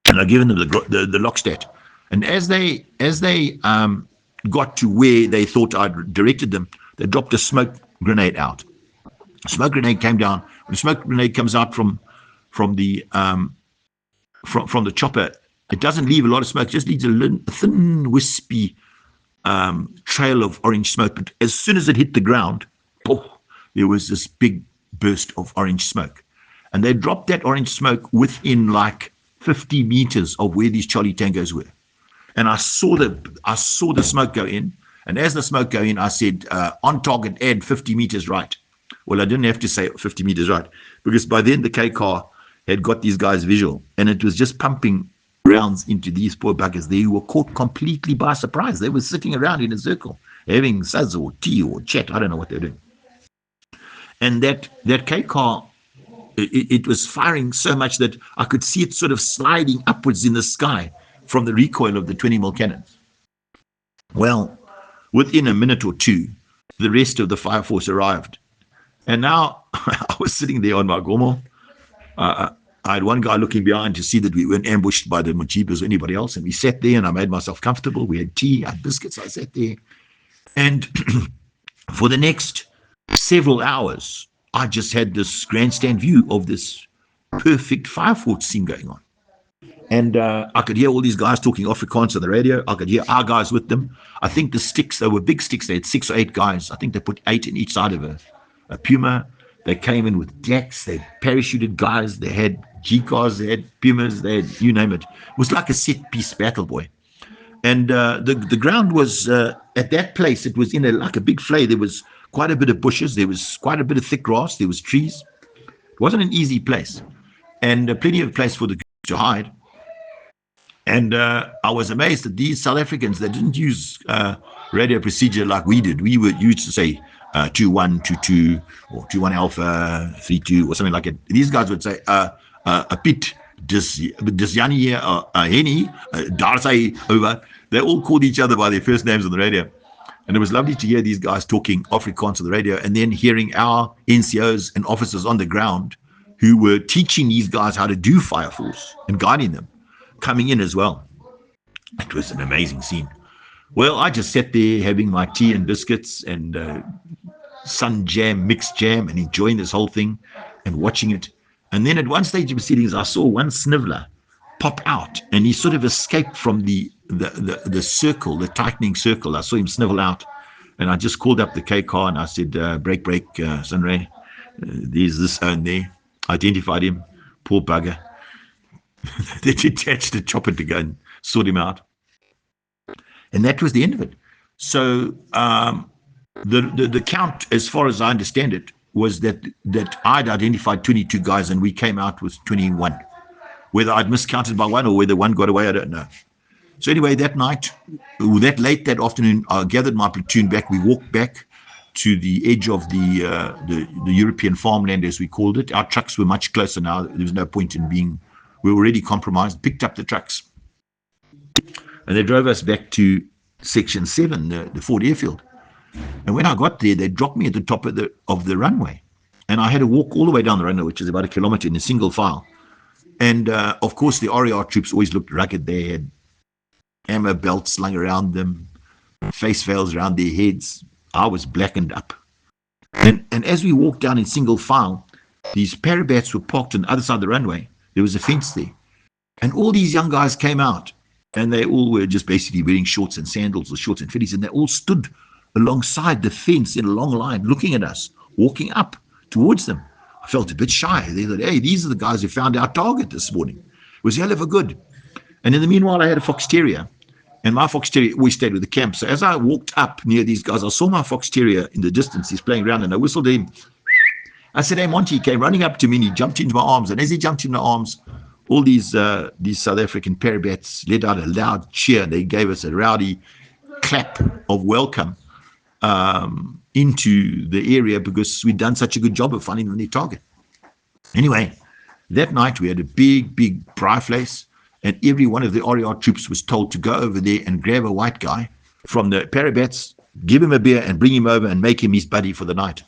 And I'd given them the lockstat. And as they got to where they thought I'd directed them, they dropped a smoke grenade out. A smoke grenade came down. When a smoke grenade comes out from the chopper, it doesn't leave a lot of smoke. It just leaves a thin, wispy trail of orange smoke. But as soon as it hit the ground, poof, there was this big burst of orange smoke. And they dropped that orange smoke within like 50 meters of where these Charlie Tangos were. And I saw the smoke go in. And as the smoke go in, I said, on target, add 50 meters right. Well, I didn't have to say 50 meters right, because by then the K car had got these guys visual, and it was just pumping rounds into these poor buggers. They were caught completely by surprise. They were sitting around in a circle, having suzz or tea or chat. I don't know what they're doing. And that K car, it was firing so much that I could see it sort of sliding upwards in the sky from the recoil of the 20mm cannons. Well, within a minute or two, the rest of the fire force arrived. And now I was sitting there on my gomo. I had one guy looking behind to see that we weren't ambushed by the mujibas or anybody else. And we sat there, and I made myself comfortable. We had tea, I had biscuits. I sat there. And for the next several hours, I just had this grandstand view of this perfect fire force scene going on. And I could hear all these guys talking Afrikaans on the radio. I could hear our guys with them. I think the sticks, they were big sticks. They had 6 or 8 guys. I think they put 8 in each side of a Puma. They came in with decks. They parachuted guys. They had G-cars. They had Pumas. They had, you name it. It was like a set-piece battle, boy. And the ground was, at that place, it was in like a big flay. There was quite a bit of bushes. There was quite a bit of thick grass. There was trees. It wasn't an easy place. And plenty of place for the to hide. And I was amazed that these South Africans, they didn't use radio procedure like we did. We were used to say 2-1, 2-2, or 2-1 alpha, 3-2, or something like it. These guys would say a pit, dis Janie, Henny, daar sy over. They all called each other by their first names on the radio. And it was lovely to hear these guys talking Afrikaans on the radio, and then hearing our NCOs and officers on the ground who were teaching these guys how to do fire force and guiding them, coming in as well. It was an amazing scene. Well, I just sat there having my tea and biscuits and sun jam, mixed jam, and enjoying this whole thing and watching it. And then at one stage of proceedings, I saw one sniveler pop out, and he sort of escaped from the circle, the tightening circle. I saw him snivel out, and I just called up the K car and I said, break, Sunray, there's this and there. Identified him, poor bugger. They detached a chopper to go and sort him out. And that was the end of it. So the count, as far as I understand it, was that I'd identified 22 guys and we came out with 21. Whether I'd miscounted by one or whether one got away, I don't know. So anyway, that night, that late that afternoon, I gathered my platoon back. We walked back to the edge of the European farmland, as we called it. Our trucks were much closer now. There was no point in being, we were already compromised, picked up the trucks. And they drove us back to Section 7, the Ford Airfield. And when I got there, they dropped me at the top of the runway. And I had to walk all the way down the runway, which is about 1 kilometer in a single file. And of course, the RAR troops always looked rugged. They had ammo belts slung around them, face veils around their heads. I was blackened up. And as we walked down in single file, these parabats were parked on the other side of the runway. There was a fence there. And all these young guys came out, and they all were just basically wearing shorts and sandals or shorts and fitties, and they all stood alongside the fence in a long line, looking at us, walking up towards them. I felt a bit shy. They thought, hey, these are the guys who found our target this morning. It was hell of a good. And in the meanwhile, I had a fox terrier. And my fox terrier always stayed with the camp. So as I walked up near these guys, I saw my fox terrier in the distance. He's playing around, and I whistled at him. I said, hey, Monty. He came running up to me, and he jumped into my arms. And as he jumped into my arms, all these South African parabats let out a loud cheer. They gave us a rowdy clap of welcome into the area because we'd done such a good job of finding them their target. Anyway, that night we had a big braai vleis. And every one of the RAR troops was told to go over there and grab a white guy from the parabats, give him a beer and bring him over and make him his buddy for the night.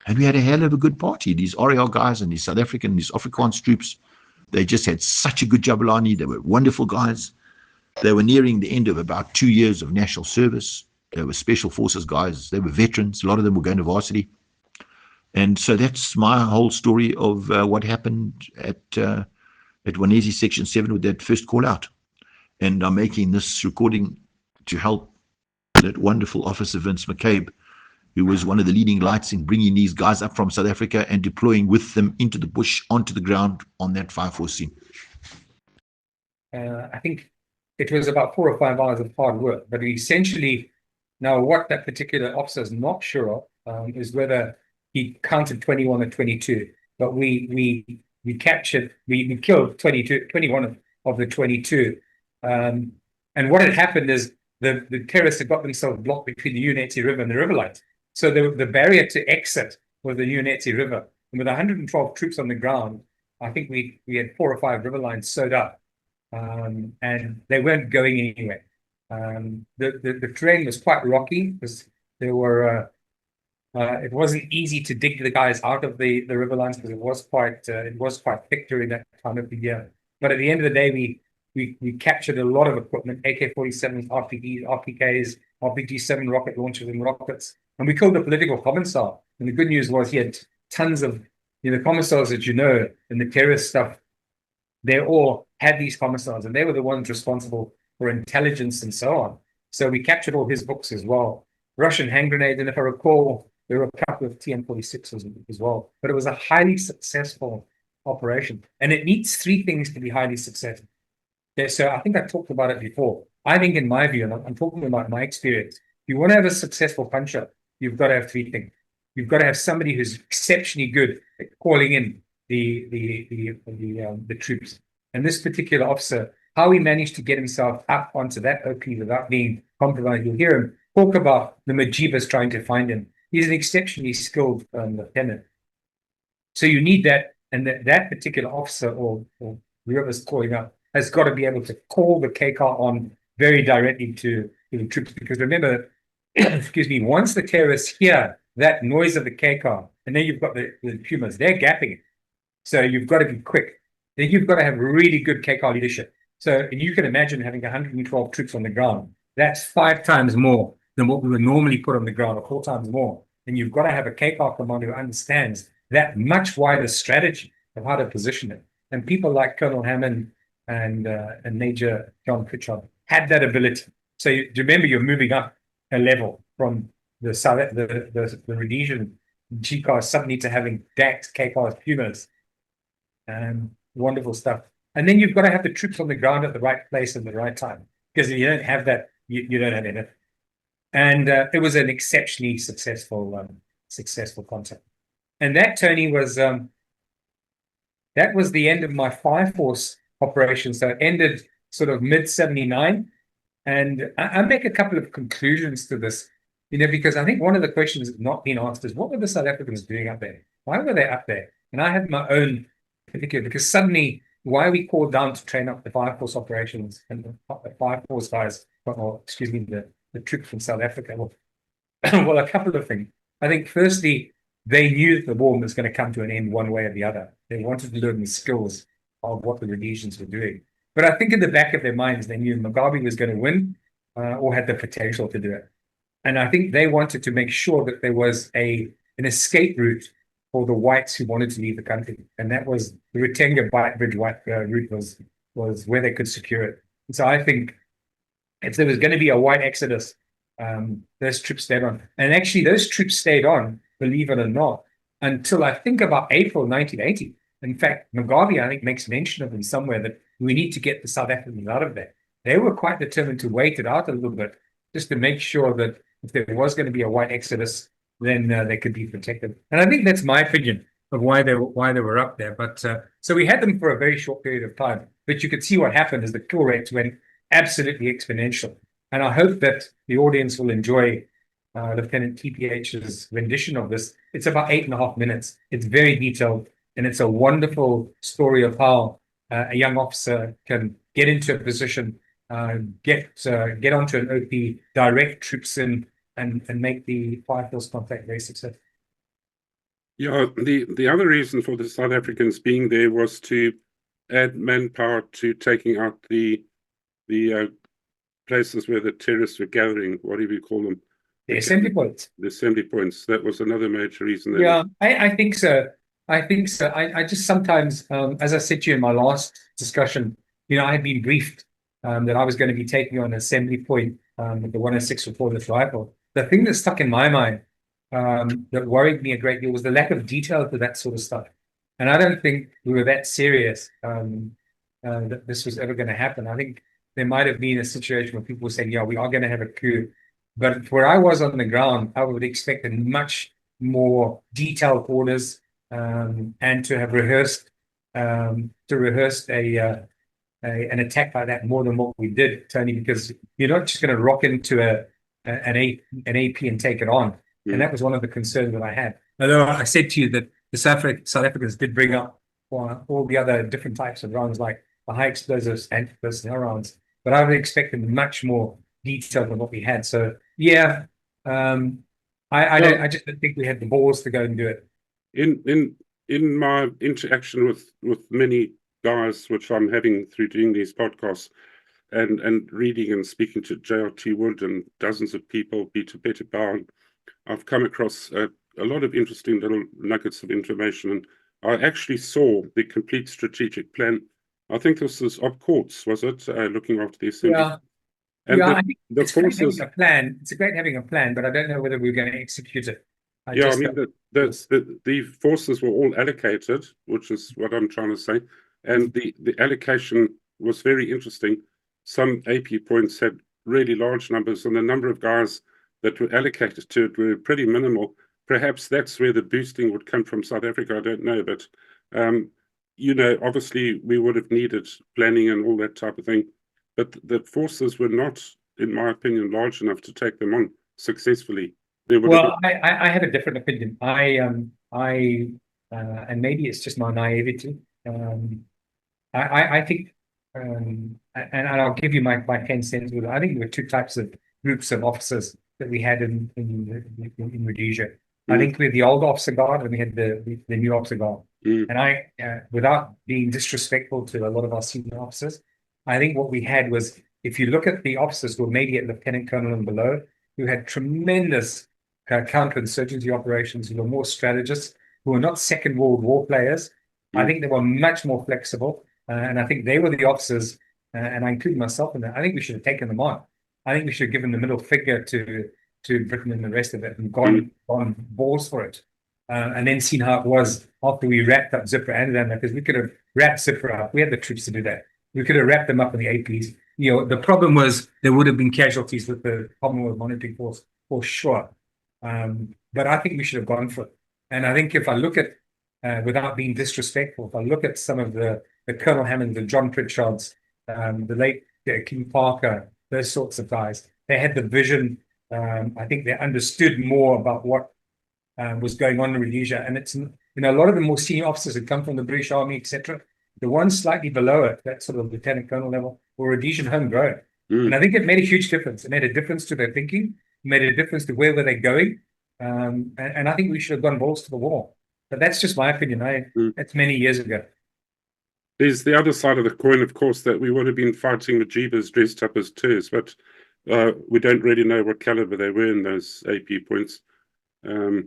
And we had a hell of a good party. These RAR guys and these South African, these Afrikaans troops, they just had such a good Jabulani. They were wonderful guys. They were nearing the end of about 2 years of national service. They were special forces guys. They were veterans. A lot of them were going to varsity. And so that's my whole story of what happened at Rhodesia Section 7 with that first call out. And I'm making this recording to help that wonderful officer Vince McCabe, who was one of the leading lights in bringing these guys up from South Africa and deploying with them into the bush, onto the ground on that fire force scene. I think it was about 4 or 5 hours of hard work, but essentially, now what that particular officer is not sure of is whether he counted 21 or 22, but we captured, we killed 21 of the 22. And what had happened is the terrorists had got themselves blocked between the Uneti River and the river light. So the barrier to exit was the Uneti River. And with 112 troops on the ground, I think we had 4 or 5 river lines sewed up. And they weren't going anywhere. The terrain was quite rocky because there were it wasn't easy to dig the guys out of the river lines because it was quite thick during that time of the year. But at the end of the day, we captured a lot of equipment: AK-47s, RPGs, RPKs, RPG-7 rocket launchers and rockets, and we killed the political commissar. And the good news was he had tons of, the commissars that and the terrorist stuff. They're all had these homicides, and they were the ones responsible for intelligence and so on. So we captured all his books as well. Russian hand grenade, and if I recall, there were a couple of TM-46s as well. But it was a highly successful operation, and it needs three things to be highly successful. Okay, so I think I talked about it before. I think, in my view, and I'm talking about my experience, if you want to have a successful puncher, you've got to have three things. You've got to have somebody who's exceptionally good at calling in the troops. And this particular officer, how he managed to get himself up onto that OP without being compromised. You'll hear him talk about the Majibas trying to find him. He's an exceptionally skilled lieutenant. So you need that, and that particular officer or whoever's calling up has got to be able to call the K car on very directly to the troops. Because remember, excuse me, once the terrorists hear that noise of the K car, and then you've got the Pumas, they're gapping it. So you've got to be quick. Then you've got to have really good K car leadership. So you can imagine having 112 troops on the ground. That's 5 times more than what we would normally put on the ground, or 4 times more. And you've got to have a K car commander who understands that much wider strategy of how to position it. And people like Colonel Hammond and Major John Pritchard had that ability. So remember, you're moving up a level from the Rhodesian G cars suddenly to having DAX, K cars, Pumas. Wonderful stuff. And then you've got to have the troops on the ground at the right place at the right time. Because if you don't have that, you don't have anything. And it was an exceptionally successful concept. And that, Tony, was that was the end of my fire force operation. So it ended sort of mid-79. And I make a couple of conclusions to this, because I think one of the questions that's not been answered is, what were the South Africans doing up there? Why were they up there? And I had my own particular, because suddenly, why we called down to train up the fire force operations and the fire force guys, or excuse me, the troops from South Africa. Well, a couple of things. I think firstly, they knew that the war was going to come to an end one way or the other. They wanted to learn the skills of what the Rhodesians were doing. But I think in the back of their minds, they knew McCabe was going to win or had the potential to do it. And I think they wanted to make sure that there was an escape route for the whites who wanted to leave the country. And that was the Rhodesia Bridge route was where they could secure it. And so I think if there was going to be a white exodus, those troops stayed on. And actually, those troops stayed on, believe it or not, until I think about April 1980. In fact, McCabe, I think, makes mention of in somewhere that we need to get the South Africans out of there. They were quite determined to wait it out a little bit, just to make sure that if there was going to be a white exodus, then they could be protected. And I think that's my opinion of why they were up there. But so we had them for a very short period of time. But you could see what happened is the kill rates went absolutely exponential. And I hope that the audience will enjoy Lieutenant TPH's rendition of this. It's about 8.5 minutes. It's very detailed, and it's a wonderful story of how a young officer can get into a position, get onto an OP, direct troops in, and make the fire force contact very successful. Yeah, the other reason for the South Africans being there was to add manpower to taking out the places where the terrorists were gathering. What do you call them? The assembly points. The assembly points. That was another major reason. Yeah, I think so. I just sometimes, as I said to you in my last discussion, I had been briefed that I was going to be taking on an assembly point with the 106 Reporter's Rifle. The thing that stuck in my mind that worried me a great deal was the lack of detail to that sort of stuff. And I don't think we were that serious that this was ever going to happen. I think there might have been a situation where people were saying, yeah, we are going to have a coup. But where I was on the ground, I would expect much more detailed orders and to have rehearsed an attack like that more than what we did, Tony, because you're not just going to rock into an AP and take it on. And that was one of the concerns that I had. Although I said to you that the South Africans did bring up all the other different types of rounds, like the high explosives and personnel rounds, but I would expect much more detail than what we had. So yeah, I just don't think we had the balls to go and do it. In my interaction with many guys, which I'm having through doing these podcasts and reading and speaking to JRT Wood and dozens of people, Peter Bowen, I've come across a lot of interesting little nuggets of information, and I actually saw the complete strategic plan. I think this is Op Courts, was it? Looking after the assembly. Yeah. And Yeah, the, I think the it's great forces, having a plan. It's great having a plan, but I don't know whether we're going to execute it. I yeah, I just mean, don't- the forces were all allocated, which is what I'm trying to say. And the allocation was very interesting. Some AP points had really large numbers, and the number of guys that were allocated to it were pretty minimal. Perhaps that's where the boosting would come from South Africa. I don't know, but you know, obviously we would have needed planning and all that type of thing. But the forces were not, in my opinion, large enough to take them on successfully. There would have Well, I have a different opinion. And maybe it's just my naivety. I think, and I'll give you my 10 cents with it. I think there were two types of groups of officers that we had in Rhodesia. I think we had the old officer guard and we had the new officer guard. And without being disrespectful to a lot of our senior officers, I think what we had was, if you look at the officers who were maybe at lieutenant colonel and below, who had tremendous counterinsurgency operations, who were more strategists, who were not Second World War players. I think they were much more flexible. And I think they were the officers, and I include myself in that. I think we should have taken them on. I think we should have given the middle finger to Britain and the rest of it and gone balls for it. And then seen how it was after we wrapped up Zipper and then, because we could have wrapped Zipper up. We had the troops to do that. We could have wrapped them up in the APs. You know, the problem was there would have been casualties with the Commonwealth Monitoring Force for sure. But I think we should have gone for it. And I think if I look at, without being disrespectful, if I look at some of the Colonel Hammond, the John Pritchards, the late King Parker, those sorts of guys, they had the vision. I think they understood more about what was going on in Rhodesia. And it's, you know, a lot of the more senior officers had come from the British Army, etc. The ones slightly below it, that sort of lieutenant colonel level, were Rhodesian homegrown. And I think it made a huge difference. It made a difference to their thinking, it made a difference to where were they going. And I think we should have gone balls to the wall. But that's just my opinion. That's many years ago. There's the other side of the coin, of course, that we would have been fighting the Jeebas dressed up as tours, but we don't really know what caliber they were in those AP points. I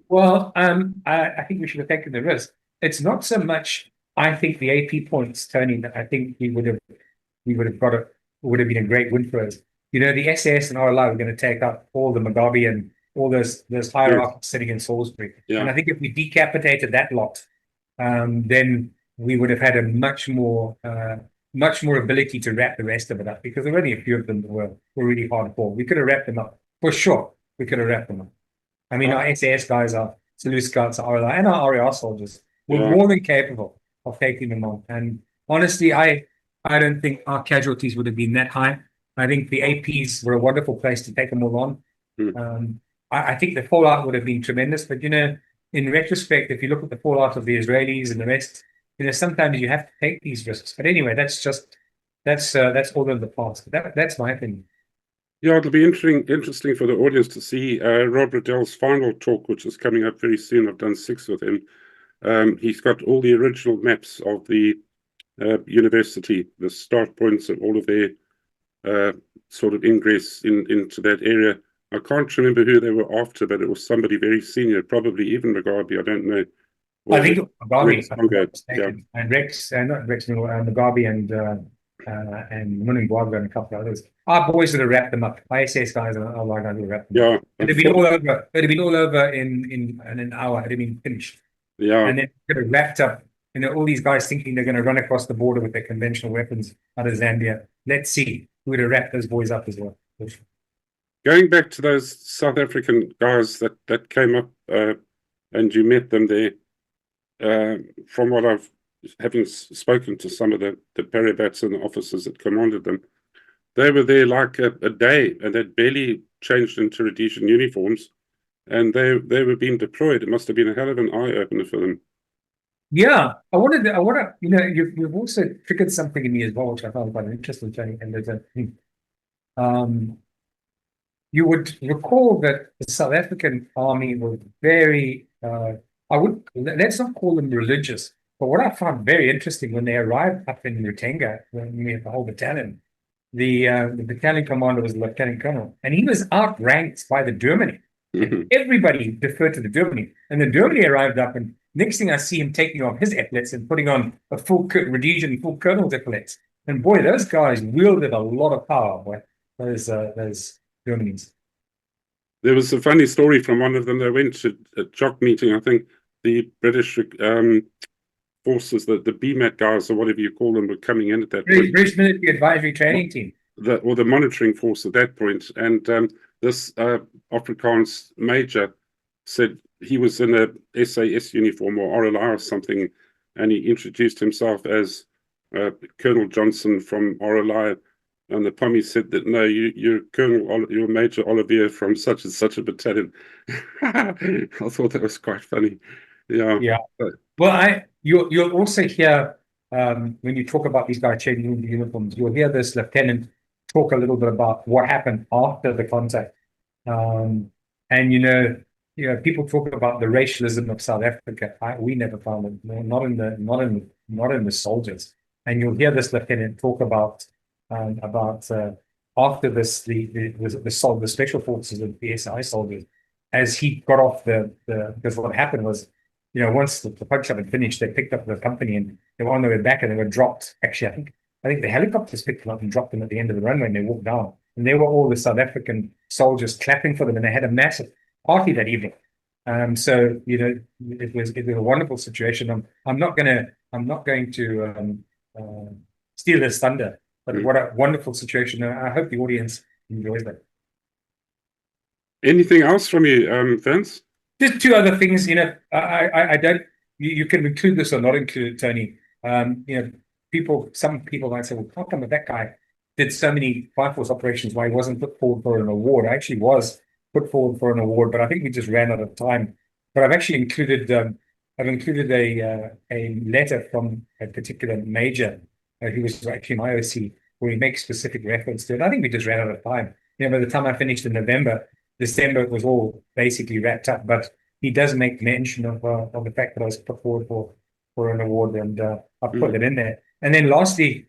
think we should have taken the risk. It's not so much, I think, the AP points, Tony, that I think we would have got it, would have been a great win for us. You know, the SAS and RLI were going to take up all the McCabe and all those hierarchies sitting in Salisbury. Yeah. And I think if we decapitated that lot, then we would have had a much more ability to wrap the rest of it up, because there were only a few of them that were really hardcore. We could have wrapped them up for sure. We could have wrapped them up. I mean, our SAS guys, our Salute Scouts, our RLI, and our RAR soldiers were more than capable of taking them on. And honestly, I don't think our casualties would have been that high. I think the APs were a wonderful place to take them all on. I think the fallout would have been tremendous, but you know, in retrospect, if you look at the fallout of the Israelis and the rest, you know, sometimes you have to take these risks. But anyway, that's all in the past. That's my opinion. Yeah, it'll be interesting for the audience to see Rob Riddell's final talk, which is coming up very soon. I've done 6 with him. He's got all the original maps of the university, the start points of all of their sort of ingress into that area. I can't remember who they were after, but it was somebody very senior, probably even McCabe. I don't know. I think McCabe, yeah. And Rex, not Rex, McCabe and Muningwaga and a couple of others. Our boys would have wrapped them up. ISS guys and our guys would have wrapped them up. It'd have been all over. It'd have been all over in an hour. It'd have been finished. Yeah. And then could have wrapped up. You know, all these guys thinking they're going to run across the border with their conventional weapons out of Zambia. Let's see. We would have wrapped those boys up as well. Going back to those South African guys that came up and you met them there, from what I've, having spoken to some of the parabats and the officers that commanded them, they were there like a day and they'd barely changed into Rhodesian uniforms and they were being deployed. It must have been a hell of an eye-opener for them. Yeah, I want to, you know, you've also triggered something in me as well, which I found quite interesting, Tony. And there's you would recall that the South African army was very, let's not call them religious, but what I found very interesting when they arrived up in Rutenga, when we had the whole battalion, the battalion commander was the lieutenant colonel, and he was outranked by the Germany. Everybody deferred to the Germany, and the Germany arrived up and Next thing I see him taking off his epaulets and putting on a full Rhodesian full colonel's epaulets. And boy, those guys wielded a lot of power, boy, those Germans. There was a funny story from one of them. They went to a JOC meeting. I think the British forces, the BMAT guys or whatever you call them, were coming in at that point. British Military Advisory Training Team. Or the monitoring force at that point. And this Afrikaans major said he was in a SAS uniform or RLI or something, and he introduced himself as Colonel Johnson from RLI. And the Pommy said that, no, you're you're Major Olivier from such and such a battalion. I thought that was quite funny. Yeah. Yeah. Well, you'll also hear when you talk about these guys changing the uniforms, you'll hear this lieutenant talk a little bit about what happened after the contact. And people talk about the racialism of South Africa. We never found it, not in the soldiers. And you'll hear this lieutenant talk about after this the special forces of the SI soldiers, as he got off because what happened was, once the Pritchard had finished, they picked up the company and they were on their way back and they were dropped. Actually, I think the helicopters picked them up and dropped them at the end of the runway and they walked down. And there were all the South African soldiers clapping for them, and they had a massive party that evening. So it was a wonderful situation. I'm not going to steal his thunder, but what a wonderful situation. I hope the audience enjoys that. Anything else from you, Vince? Just two other things. I don't. You can include this or not include it, Tony. Some people might say, well, how come that guy did so many fire force operations, why he wasn't put forward for an award? I actually was put forward for an award, but I think we just ran out of time. But I've actually included a letter from a particular major who was actually my OC, where he makes specific reference to it. I think we just ran out of time. By the time I finished in November, December, it was all basically wrapped up. But he does make mention of the fact that I was put forward for an award, and I put it in there. And then lastly,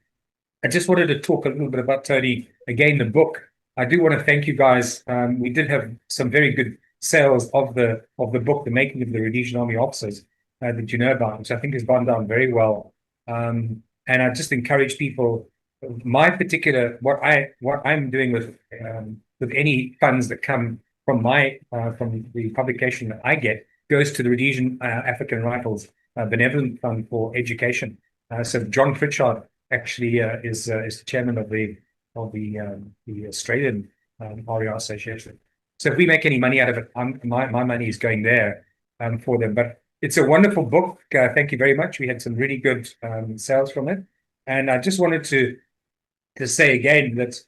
I just wanted to talk a little bit about, Tony, again, the book. I do want to thank you guys. We did have some very good sales of the book, The Making of the Rhodesian Army Officers, that you know about, which I think has gone down very well. And I just encourage people. My particular what I'm doing with any funds that come from the publication that I get goes to the Rhodesian African Rifles Benevolent Fund for Education. So John Pritchard actually is the chairman of the Australian RAR Association. So if we make any money out of it, my money is going there for them. But it's a wonderful book. Thank you very much. We had some really good sales from it, and I just wanted to say again that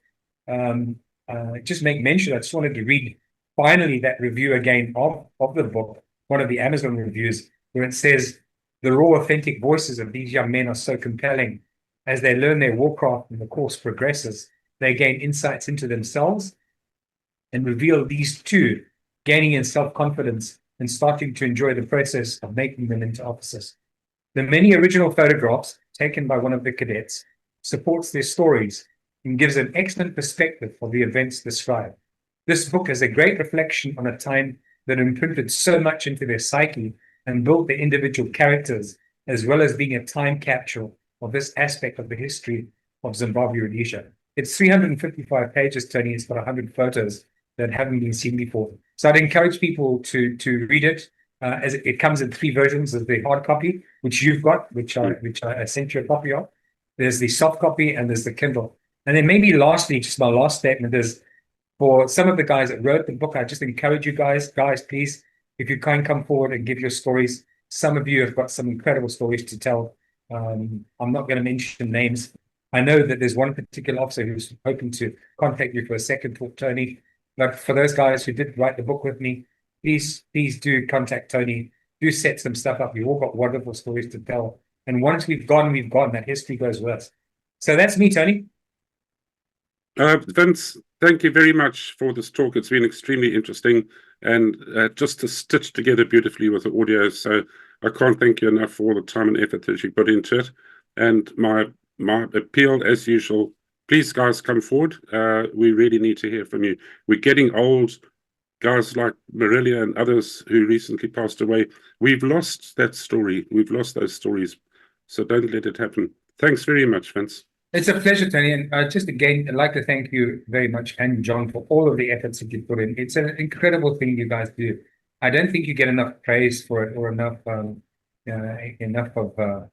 just make mention. I just wanted to read finally that review again of the book, one of the Amazon reviews, where it says, the raw, authentic voices of these young men are so compelling. As they learn their warcraft and the course progresses, they gain insights into themselves and reveal these too, gaining in self-confidence and starting to enjoy the process of making them into officers. The many original photographs taken by one of the cadets supports their stories and gives an excellent perspective of the events described. This book is a great reflection on a time that imprinted so much into their psyche and built their individual characters, as well as being a time capsule of this aspect of the history of Zimbabwe Rhodesia. It's 355 pages, Tony. It's got 100 photos that haven't been seen before. So I'd encourage people to read it. As it comes in 3 versions. There's the hard copy, which you've got, which I sent you a copy of. There's the soft copy, and there's the Kindle. And then maybe lastly, just my last statement is, for some of the guys that wrote the book, I just encourage you guys, please, if you can come forward and give your stories. Some of you have got some incredible stories to tell. I'm not going to mention names. I know that there's one particular officer who's hoping to contact you for a second talk, Tony. But for those guys who did write the book with me, please do contact Tony. Do set some stuff up. You've all got wonderful stories to tell. And once we've gone. That history goes with us. So that's me, Tony. Vince, thank you very much for this talk. It's been extremely interesting and just to stitch together beautifully with the audio. So I can't thank you enough for all the time and effort that you put into it. And my appeal, as usual, please, guys, come forward. We really need to hear from you. We're getting old. guys like Marilia and others who recently passed away. We've lost that story. We've lost those stories. So don't let it happen. Thanks very much, Vince. It's a pleasure, Tony. And just again, I'd like to thank you very much, and John, for all of the efforts that you put in. It's an incredible thing you guys do. I don't think you get enough praise for it, or enough of the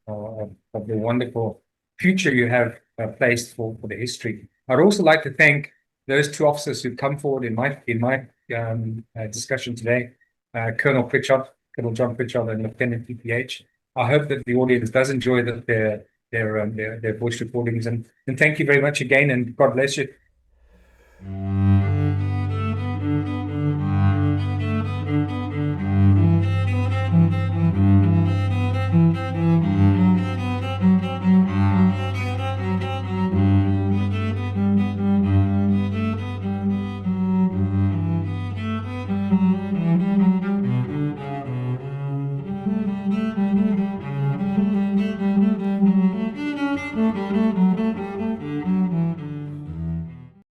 wonderful future you have placed for the history. I'd also like to thank those two officers who've come forward in my discussion today, Colonel Pritchard, Colonel John Pritchard, and Lieutenant EPH. I hope that the audience does enjoy their voice recordings, and thank you very much again, and God bless you.